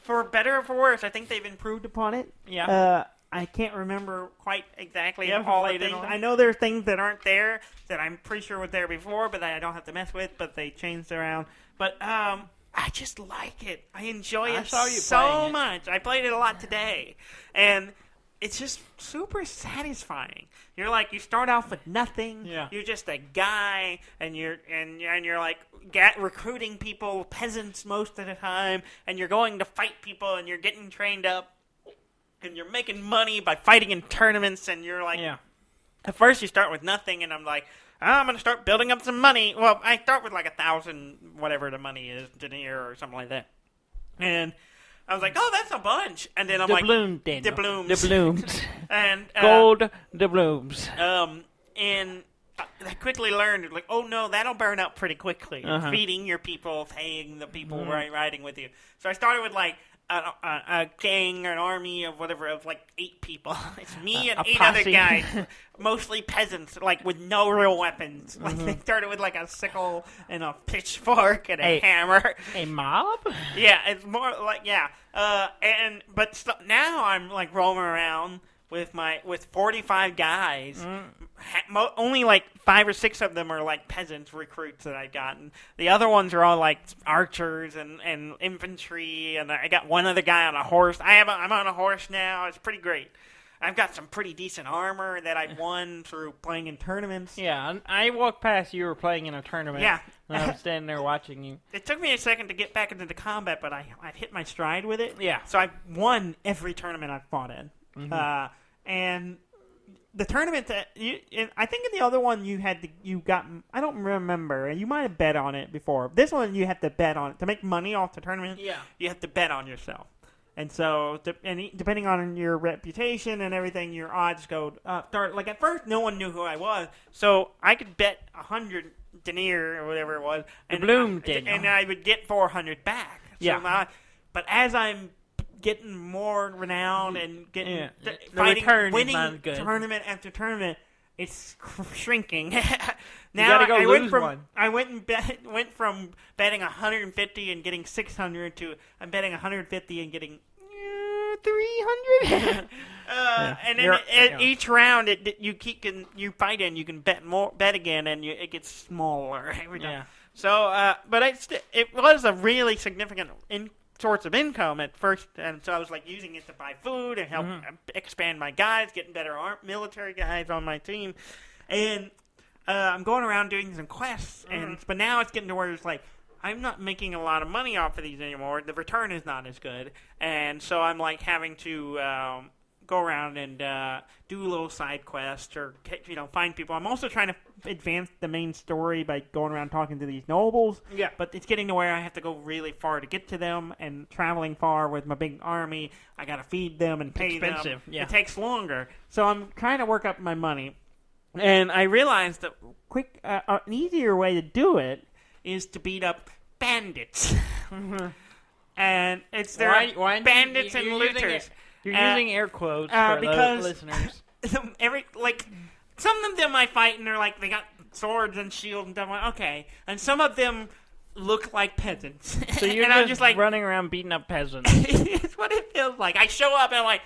for better or for worse, I think they've improved upon it. Yeah. I can't remember quite exactly Yeah, all the played it things. on. I know there are things that aren't there that I'm pretty sure were there before, but that I don't have to mess with. But they changed around. But I just like it. I enjoy it so much. I played it a lot today, and it's just super satisfying. You're like, you start off with nothing. Yeah. You're just a guy, and you're like recruiting people, peasants most of the time, and you're going to fight people, and you're getting trained up, and you're making money by fighting in tournaments, and you're like, at first you start with nothing, and I'm like, I'm going to start building up some money. Well, I start with like 1,000, whatever the money is, denier or something like that. And I was like, oh, that's a bunch. And then I'm like, the blooms. And Gold doubloons. And I quickly learned, like, oh no, that'll burn up pretty quickly. Feeding your people, paying the people riding with you. So I started with like a gang or an army of whatever, of like 8 people. It's me and 8 other guys, mostly peasants, like with no real weapons. Like they started with like a sickle and a pitchfork and a hammer. A mob? Yeah, it's more like but now I'm like roaming around with 45 guys. Only like 5 or 6 of them are like peasants recruits that I've gotten. The other ones are all like archers and infantry, and I got one other guy on a horse. I'm on a horse now. It's pretty great. I've got some pretty decent armor that I've won through playing in tournaments. Yeah, I walked past you were playing in a tournament. Yeah. And I was standing there watching you. It took me a second to get back into the combat, but I've hit my stride with it. Yeah. So I've won every tournament I've fought in. And the tournament that I think in the other one you got I don't remember. You might have bet on it before. This one you have to bet on it to make money off the tournament. Yeah. You have to bet on yourself. And so, depending on your reputation and everything, your odds go start. Like at first, no one knew who I was, so I could bet 100 denier or whatever it was, and I would get 400 back. So but as I'm getting more renowned and getting winning tournament after tournament, it's shrinking. Now you gotta go lose one. I went from betting 150 and getting 600 to I'm betting 150 and getting 300. And then each round you fight in, you can bet again, and it gets smaller every time. So, but it was a really significant source of income at first, and so I was like using it to buy food and help expand my guys, getting better military guys on my team, and I'm going around doing some quests, but now it's getting to where it's like I'm not making a lot of money off of these anymore. The return is not as good, and so I'm like having to go around and do little side quests or find people. I'm also trying to advance the main story by going around talking to these nobles. Yeah. But it's getting to where I have to go really far to get to them, and traveling far with my big army, I got to feed them and pay them. Expensive. Yeah. It takes longer. So I'm trying to work up my money, and I realized that an easier way to do it is to beat up bandits. And it's bandits and looters. You're using air quotes for because the listeners. Some of them I fight and they're like they got swords and shields and stuff. I'm like, okay, and some of them look like peasants. So you're and I'm just like running around beating up peasants. It's what it feels like. I show up and I'm like,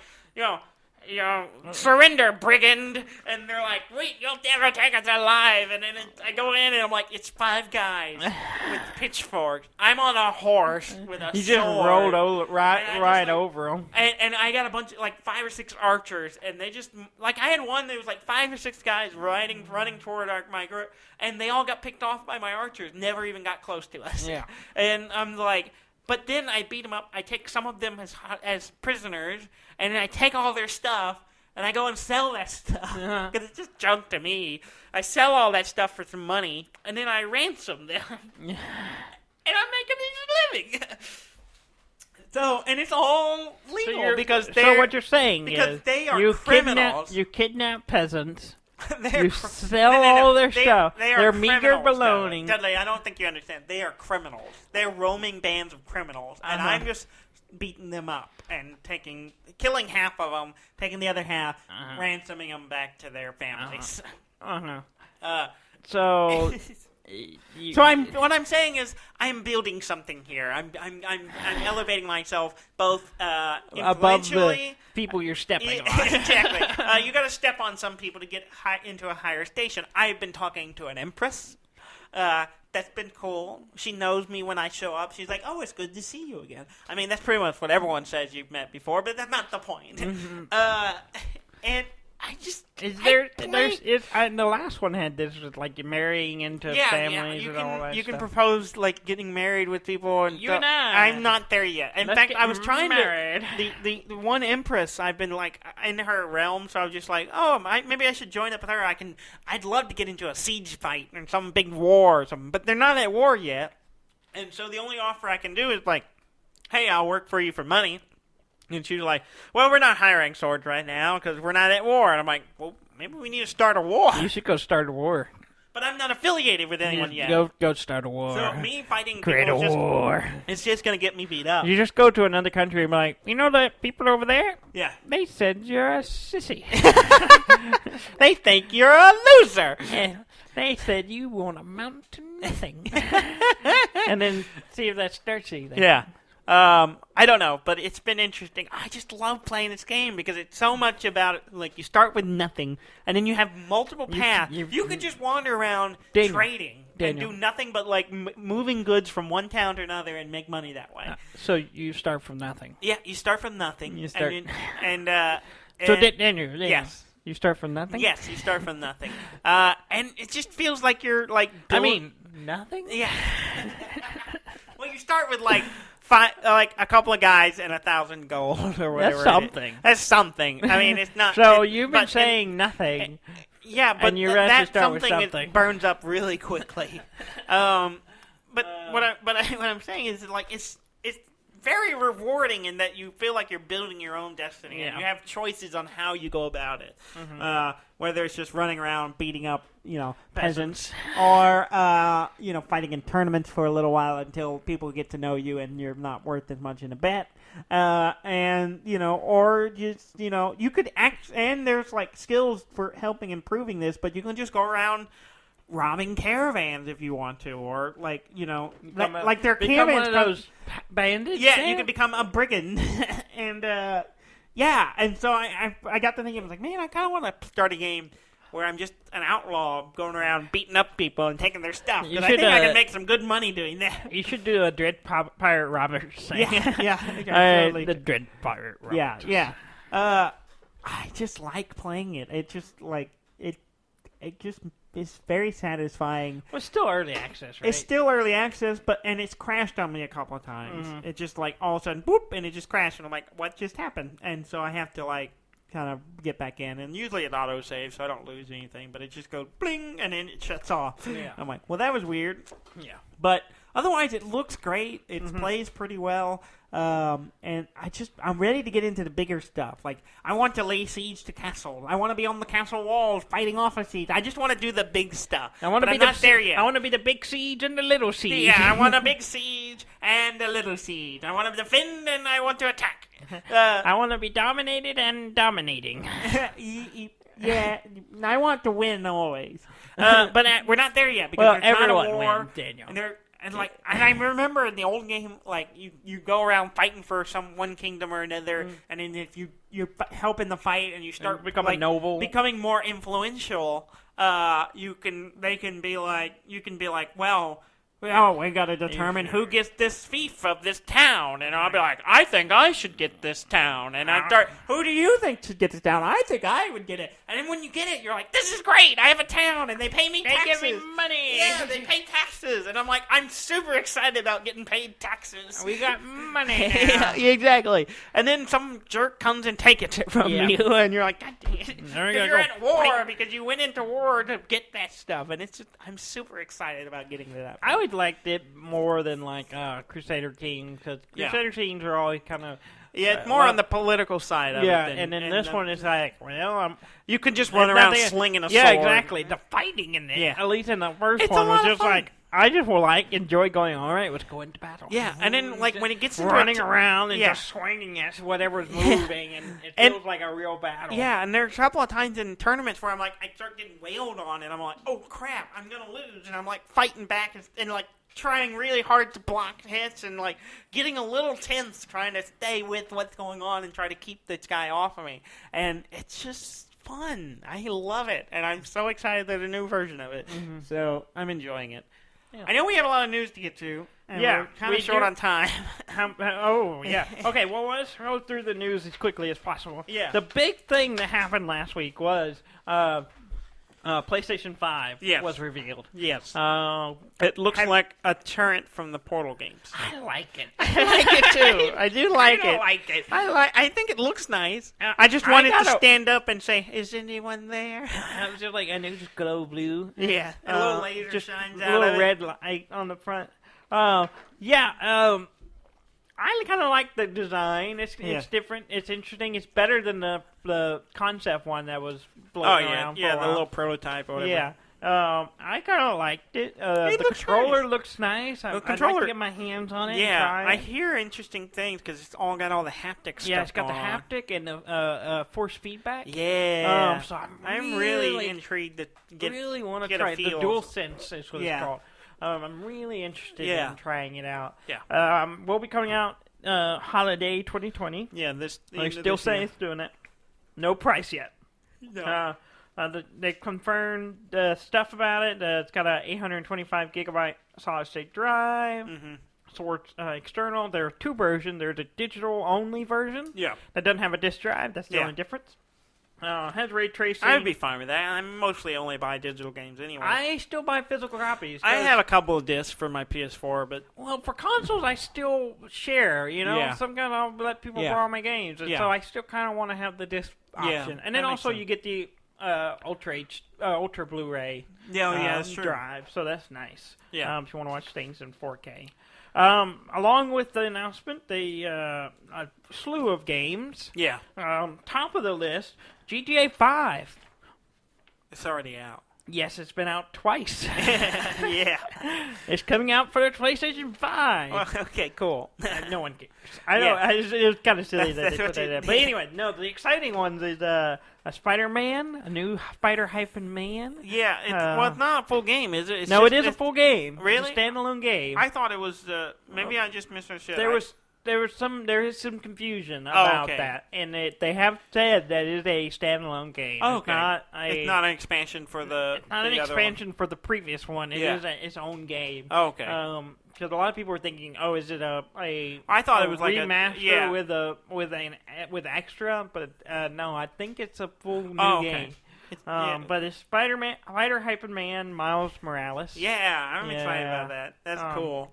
surrender, brigand, and they're like, wait, you'll never take us alive. And then I go in and I'm like, it's 5 guys with pitchforks. I'm on a horse with a sword. You just rolled right over them. And I got a bunch of 5 or 6 archers, and they just I had one that was 5 or 6 guys running toward my group, and they all got picked off by my archers. Never even got close to us. Yeah. And I'm like. But then I beat them up. I take some of them as prisoners, and then I take all their stuff, and I go and sell that stuff. Because it's just junk to me. I sell all that stuff for some money, and then I ransom them. And I'm making a living. So, and it's all legal because so what you're saying is they are criminals. You kidnap peasants. You sell all their stuff. They're meager baloney. Dudley, I don't think you understand. They are criminals. They're roaming bands of criminals. And I'm just beating them up and killing half of them, taking the other half, ransoming them back to their families. So, So what I'm saying is I'm building something here. I'm elevating myself both above the people you're stepping on. Exactly. You got to step on some people to get into a higher station. I've been talking to an empress. That's been cool. She knows me when I show up. She's like, "Oh, it's good to see you again." I mean, that's pretty much what everyone says you've met before, but that's not the point. Mm-hmm. And I just the last one had this with like marrying into families and all that. You can propose like getting married with people, and you and I. I'm not there yet. In fact, I was trying married. The one empress I've been like in her realm, so I was just like, maybe I should join up with her. I'd love to get into a siege fight or some big war or something, but they're not at war yet, and so the only offer I can do is like, hey, I'll work for you for money. And she was like, well, we're not hiring swords right now because we're not at war. And I'm like, well, maybe we need to start a war. You should go start a war. But I'm not affiliated with anyone yet. Go start a war. So me fighting create a war. It's just going to get me beat up. You just go to another country and be like, you know the people over there? Yeah. They said you're a sissy. They think you're a loser. Yeah. They said you won't amount to nothing. And then see if that starts anything. Yeah. I don't know, but it's been interesting. I just love playing this game because it's so much about, like, you start with nothing, and then you have multiple paths. You could just wander around trading and do nothing but, like, moving goods from one town to another and make money that way. So you start from nothing. Yeah, you start from nothing. You start... So Daniel, yes. You start from nothing? Yes, you start from nothing. And it just feels like you're, like... nothing? Yeah. Well, you start with, like... like a couple of guys and 1,000 gold or whatever. That's something. That's something. I mean, it's not. So you've been saying nothing. Yeah, but that something it burns up really quickly. But what I'm saying is like it's very rewarding in that you feel like you're building your own destiny. And you have choices on how you go about it. Mm-hmm. Whether it's just running around beating up, peasants, or fighting in tournaments for a little while until people get to know you and you're not worth as much in a bet. Or just you could act, and there's like skills for helping improving this, but you can just go around robbing caravans if you want to, or like like their caravans. One of those bandits. Yeah, you can become a brigand, and and so I got to thinking, I was like, man, I kind of want to start a game where I'm just an outlaw going around beating up people and taking their stuff. Because I think I can make some good money doing that. You should do a Dread Pirate Roberts thing. Absolutely. The Dread Pirate Roberts. Yeah. I just like playing it. It just like it just is very satisfying. Well, it's still early access, right? It's still early access, and it's crashed on me a couple of times. Mm-hmm. It just like all of a sudden, boop, and it just crashed, and I'm like, what just happened? And so I have to like kind of get back in, and usually it auto-saves, so I don't lose anything, but it just goes bling, and then it shuts off. Yeah. I'm like, well, that was weird. Yeah. But otherwise, it looks great. It plays pretty well. And I'm ready to get into the bigger stuff. Like, I want to lay siege to castles. I want to be on the castle walls fighting off a siege. I just want to do the big stuff. I'm not there yet. I want to be the big siege and the little siege. Yeah, I want a big siege and a little siege. I want to defend and I want to attack. I want to be dominated and dominating. Yeah, I want to win always. But we're not there yet because there's not a war. Wins, Daniel. And I remember in the old game, like you go around fighting for one kingdom or another, and then if you help in the fight and you start becoming noble, becoming more influential, you can be like, well, we got to determine who gets this fief of this town. And I'll be like, I think I should get this town. And I start, who do you think should get this town? I think I would get it. And then when you get it, you're like, this is great. I have a town, and they pay me taxes. They give me money. Yeah, they pay taxes. And I'm like, I'm super excited about getting paid taxes. We got money now. Yeah, exactly. And then some jerk comes and takes it from you, and you're like, God dang it. You're at war because you went into war to get that stuff. And it's just, I'm super excited about getting to that point. I would liked it more than like Crusader Kings, because Crusader Kings are always kind of it's more on the political side of it. Yeah, and then this one is like, well, you can just run around slinging a sword. Yeah, exactly. The fighting in it, at least in the first one, was just like, I just enjoy going, all right, let's go into battle. Yeah, and then, like, when it gets into running around and just swinging at whatever's moving, and it feels like a real battle. Yeah, and there's a couple of times in tournaments where I'm like, I start getting wailed on, and I'm like, oh, crap, I'm going to lose. And I'm, like, fighting back and, like, trying really hard to block hits and, like, getting a little tense trying to stay with what's going on and try to keep this guy off of me. And it's just fun. I love it, and I'm so excited there's a new version of it. Mm-hmm. So I'm enjoying it. Yeah. I know we have a lot of news to get to. And we're kind of short on time. Yeah. Okay, well, let's go through the news as quickly as possible. Yeah. The big thing that happened last week was PlayStation 5 was revealed. Yes. It looks like a turret from the Portal games. I like it. I like it, too. I do like it. Like it. I think it looks nice. I just wanted to stand up and say, is anyone there? I was just like, and it was just glow blue. Yeah. And a little laser just shines out of it. A little red light on the front. I kind of like the design. It's different. It's interesting. It's better than the concept one that was floating around for a while. The little prototype or whatever. Yeah. I kind of liked it. The controller looks nice. I'd like to get my hands on it. Yeah, and try it. I hear interesting things because it's all got all the haptic stuff. Yeah, it's got the haptic and the force feedback. Yeah. So I'm really intrigued to get. Really want to try it. The DualSense is what it's called. I'm really interested in trying it out. Yeah. We'll be coming out holiday 2020. Yeah, They still say it's doing it. No price yet. No. They confirmed stuff about it. It's got a 825 gigabyte solid state drive. Mm-hmm. So it's external. There are two versions. There's a digital only version. Yeah. That doesn't have a disk drive. That's the only difference. Has ray tracing. I would be fine with that. I mostly only buy digital games anyway. I still buy physical copies. I have a couple of discs for my PS4, but for consoles, I still share. Sometimes I'll let people borrow my games, and so I still kind of want to have the disc option. And then also you get the Ultra Blu-ray. That's true. Drive, so that's nice. Yeah. If you want to watch things in 4K. Along with the announcement, a slew of games. Yeah. Top of the list, GTA 5. It's already out. Yes, it's been out twice. Yeah. It's coming out for the PlayStation 5. Well, okay, cool. No one cares. I know. It was kind of silly that they put that in. But anyway, no, the exciting ones is a Spider-Man, a new Spider-Man. Yeah, it's not a full game, is it? It is a full game. Really? It's a standalone game. I thought it was, maybe I just misunderstood. There is some confusion about that, and they have said that it is a standalone game. Oh, okay. It's not an expansion for the. It's not an expansion for the previous one. It is its own game. Oh, okay. Because a lot of people were thinking, is it a I thought it was like remaster with extra, but no, I think it's a full new game. But it's Spider-Man, Miles Morales. Yeah, I'm excited about that. That's cool.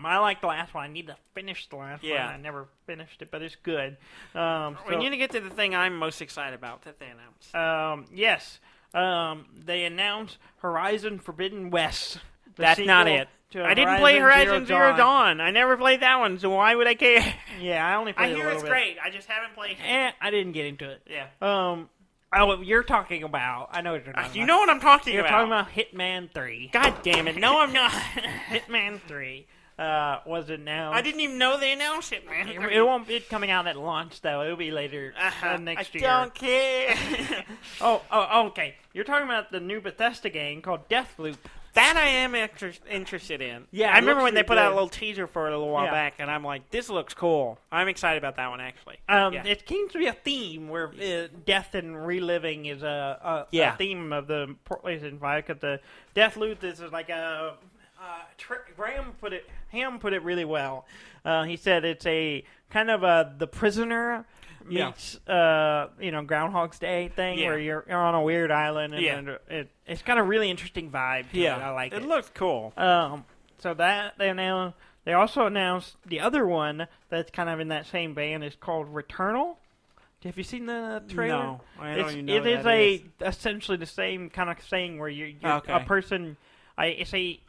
I like the last one. I need to finish the last one. I never finished it, but it's good. We need to get to the thing I'm most excited about that they announced. Yes. They announced Horizon Forbidden West. That's not it. I didn't play Horizon Zero Dawn. I never played that one, so why would I care? Yeah, I only played it a little bit. I hear it's great. I just haven't played it. I didn't get into it. Yeah. You're talking about... I know what you're talking about. You know what I'm talking about. You're talking about Hitman 3. God damn it. No, I'm not. Hitman 3. Was announced. I didn't even know they announced Hitman 3. It won't be coming out at launch, though. It'll be later next year. I don't care. Okay. You're talking about the new Bethesda game called Deathloop. That I am interested in. Yeah, I remember when they put out a little teaser for it a little while back, and I'm like, this looks cool. I'm excited about that one, actually. It seems to be a theme where death and reliving is a theme of the PlayStation 5, because the Deathloop is like a... Ham put it really well. He said it's a kind of The Prisoner meets Groundhog's Day thing where you're on a weird island and it's got a really interesting vibe to it. I like it. It looks cool. So that they also announced the other one that's kind of in that same vein is called Returnal. Have you seen the trailer? No, I don't even know it is essentially the same kind of thing where you're a person. It's a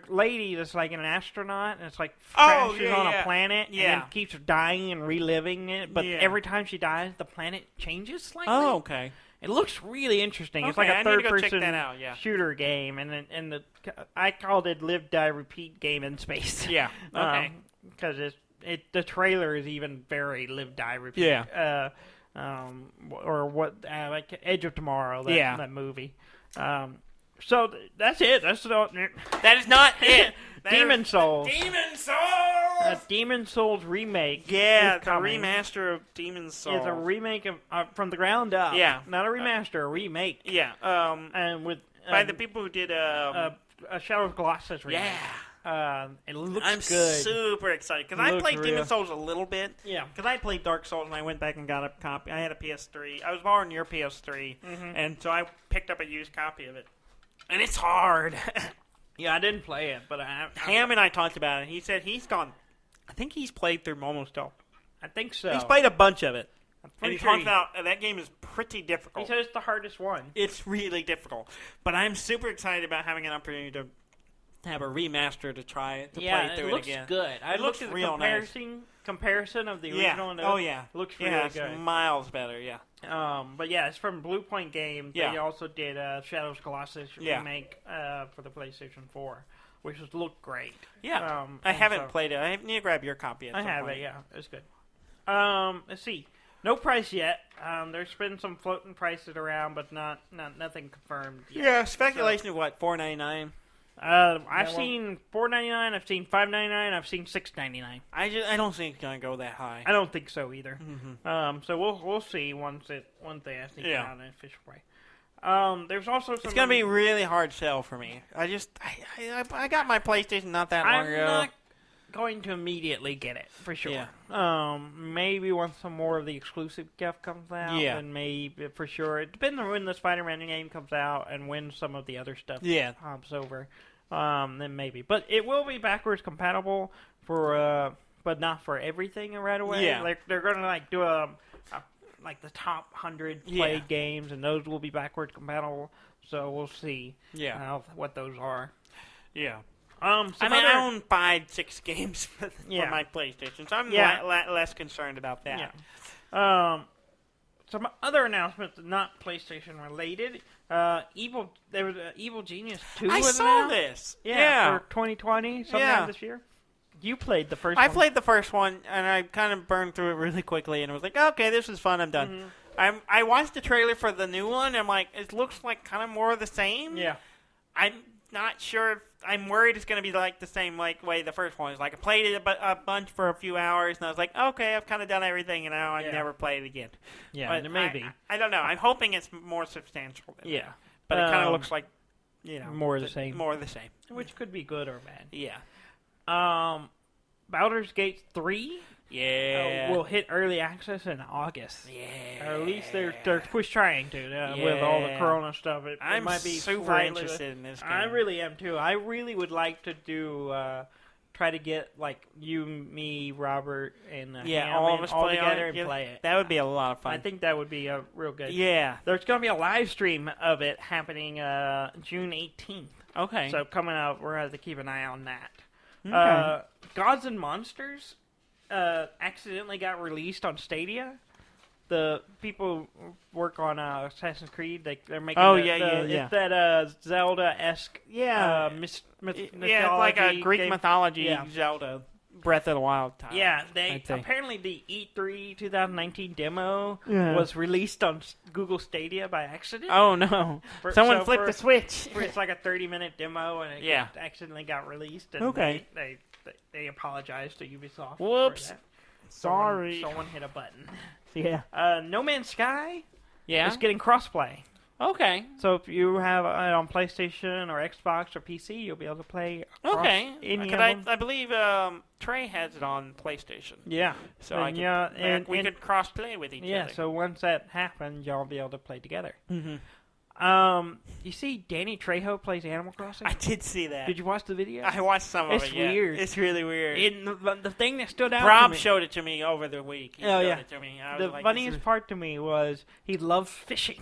lady that's like an astronaut, and it's like crashes on a planet, and then keeps dying and reliving it. But every time she dies, the planet changes slightly. Oh, okay. It looks really interesting. Okay, It's like a third-person shooter game, and I called it Live, Die, Repeat game in space. Yeah. Okay. Because the trailer is even very Live, Die, Repeat. Yeah. Or what? Like Edge of Tomorrow. That movie. So that's it. That is not it. Demon Souls. Demon Souls. A Demon Souls remake. Yeah, the remaster of Demon Souls. It's a remake of from the ground up. Yeah, not a remaster, a remake. Yeah, and with by the people who did a Shadow of Colossus remake. Yeah. It looks I'm good. super excited because I played Demon Souls a little bit. Yeah. Because I played Dark Souls and I went back and got a copy. I had a PS3. I was borrowing your PS3, and so I picked up a used copy of it. And it's hard. Yeah, I didn't play it, but Ham and I talked about it. He said he's gone. I think he's played through almost all. I think so. He's played a bunch of it. And he sure talked about that game is pretty difficult. He said it's the hardest one. It's really difficult. But I'm super excited about having an opportunity to have a remaster to try it, to play through it again. It looks good. It looks real nice. Comparison of the original. Oh, yeah. It looks really good. It's miles better, yeah. But yeah, it's from Blue Point Games. Yeah. They also did Shadows of Colossus remake for the PlayStation 4, which looked great. Yeah. I haven't played it. I need to grab your copy at some point. I have it, yeah. It's good. Let's see. No price yet. There's been some floating prices around, but nothing confirmed yet. Yeah, speculation of what, $4.99? I've seen $4.99. I've seen $5.99. I've seen $6.99. I don't think it's gonna go that high. I don't think so either. So we'll see once they actually get out in an official way. There's also some. It's gonna be really hard sell for me. I got my PlayStation not that long ago. I'm not going to immediately get it for sure. Yeah. Maybe once some more of the exclusive stuff comes out. Yeah. And maybe for sure. It depends on when the Spider-Man game comes out and when some of the other stuff hops over. Then maybe, but it will be backwards compatible for, but not for everything right away. Yeah. Like they're gonna do like the top 100 played games, and those will be backwards compatible. So we'll see. What those are. Yeah. I own 5-6 games for my PlayStation, so I'm less concerned about that. Yeah. Some other announcements, not PlayStation related. There was Evil Genius 2. I saw this. For 2020, sometime this year. You played the first one. I played the first one, and I kind of burned through it really quickly, and I was like, okay, this is fun, I'm done. I watched the trailer for the new one, and I'm like, it looks like kind of more of the same. Yeah. I'm not sure if I'm worried it's going to be like the same way the first one is. Like, I played it a bunch for a few hours, and I was like, okay, I've kind of done everything, and now I never play it again. Yeah, but it may be. I don't know. I'm hoping it's more substantial than that. But it kind of looks like, more of the same. More of the same. Which could be good or bad. Yeah. Baldur's Gate 3 will hit early access in August. Yeah. Or at least they're trying to with all the Corona stuff. It might be super interested in this game. I really am too. I really would like to do try to get like you, me, Robert, and all of us all play together and play it. That would be a lot of fun. I think that would be a real good. Yeah. There's going to be a live stream of it happening June 18th. Okay. So coming out, we're going to have to keep an eye on that. Okay. Gods and Monsters accidentally got released on Stadia. The people who work on Assassin's Creed, they're making it's that Zelda-esque it's like a Greek mythology Zelda Breath of the Wild type. Yeah, apparently the E3 2019 demo was released on Google Stadia by accident. Oh no! Someone flipped the switch. It's like a 30-minute demo, and it accidentally got released. And they apologized to Ubisoft. Whoops! For that. Sorry. Someone hit a button. Yeah. No Man's Sky. Yeah. Is getting crossplay. Okay. So if you have it on PlayStation or Xbox or PC, you'll be able to play. I believe Trey has it on PlayStation. Yeah. So we could cross play with each other. Yeah. So once that happens, y'all be able to play together. Mm-hmm. You see, Danny Trejo plays Animal Crossing. I did see that. Did you watch the video? I watched some of it. It's weird. It's really weird. The thing that stood out. Rob to me, showed it to me over the week. He showed it to me. The funniest part to me was he loves fishing.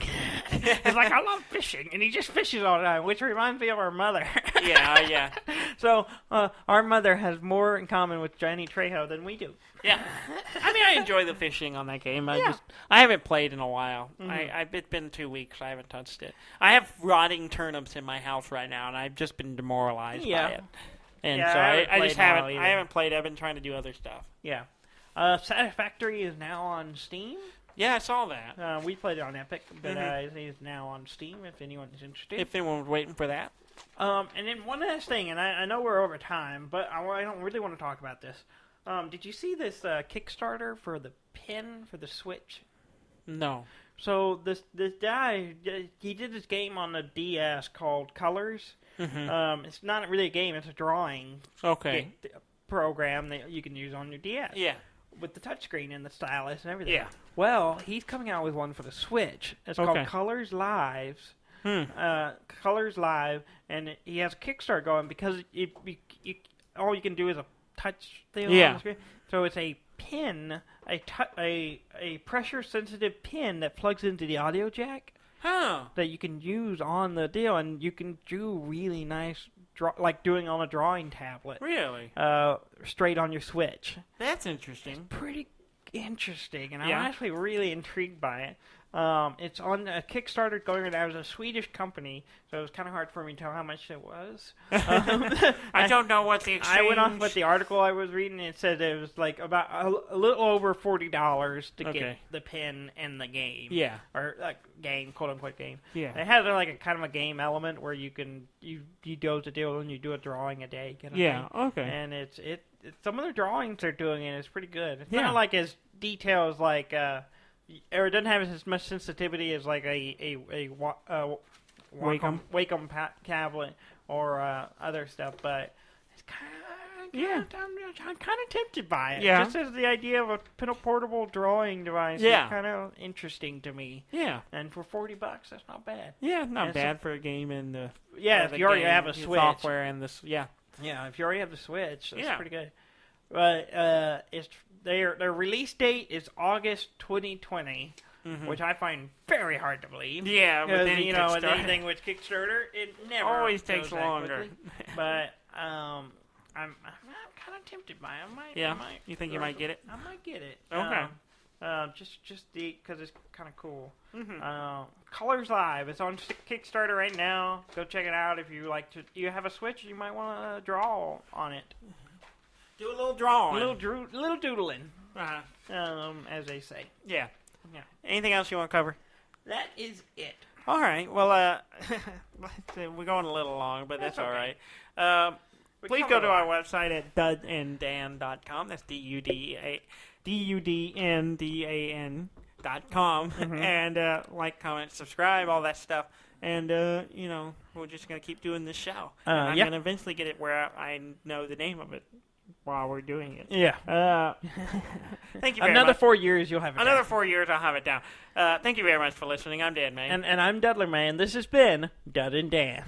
He's like, I love fishing, and he just fishes all the time, which reminds me of our mother. Yeah. So our mother has more in common with Johnny Trejo than we do. Yeah. I mean, I enjoy the fishing on that game. I haven't played in a while. It's been 2 weeks. I haven't touched it. I have rotting turnips in my house right now, and I've just been demoralized by it. And so I just haven't. I haven't played. I've been trying to do other stuff. Yeah. Satisfactory is now on Steam. Yeah, I saw that. We played it on Epic, but it is now on Steam if anyone is interested. If anyone was waiting for that. And then one last thing, and I know we're over time, but I don't really want to talk about this. Did you see this Kickstarter for the pin for the Switch? No. So this guy, he did this game on the DS called Colors. It's not really a game; it's a drawing program that you can use on your DS. Yeah. With the touchscreen and the stylus and everything. Yeah. Well, he's coming out with one for the Switch. It's called Colors Live. Colors Live, and he has a Kickstarter going because all you can do is a touch thing on the screen. So it's a pin, a pressure-sensitive pin that plugs into the audio jack. That you can use on the deal, and you can do really nice, like doing on a drawing tablet. Really? Straight on your Switch. That's interesting. It's pretty interesting, and I'm actually really intrigued by it. It's on a Kickstarter going around. It was a Swedish company, so it was kind of hard for me to tell how much it was. I don't know what the exchange... I went off with the article I was reading. It said it was like about a little over $40 to get the pin and the game. Yeah. Or game, quote-unquote game. Yeah. It has like a kind of a game element where you can you do the deal and you do a drawing a day. Kind of thing. Okay. And it's some of the drawings they're doing it is pretty good. It's not like as detailed as like... or it doesn't have as much sensitivity as like a Wacom tablet or other stuff, but it's I'm kind of tempted by it. Yeah. Just as the idea of a portable drawing device is kind of interesting to me. Yeah. And for $40, that's not bad. Yeah, not bad for a game and the if you already have a Switch software and this. Yeah, if you already have the Switch, that's pretty good. But it's. Their release date is August 2020, which I find very hard to believe. Yeah, because with anything with Kickstarter, it never always takes longer. But I'm kind of tempted by it. I might, you think you might get it? I might get it. Okay. Just because it's kind of cool. Colors Live. It's on Kickstarter right now. Go check it out if you like to. You have a Switch, you might want to draw on it. Do a little drawing. Little doodling. As they say. Yeah. Anything else you want to cover? That is it. All right. Well, we're going a little long, but that's all right. Please go to our website at dudanddan.com. That's DUDNDAN.com. And like, comment, subscribe, all that stuff. And, we're just going to keep doing this show. I'm going to eventually get it where I know the name of it while we're doing it. Yeah. Thank you very Another much. 4 years, you'll have it Another down. 4 years, I'll have it down. Thank you very much for listening. I'm Dan, man. And I'm Dudley, man. This has been Dud and Dan.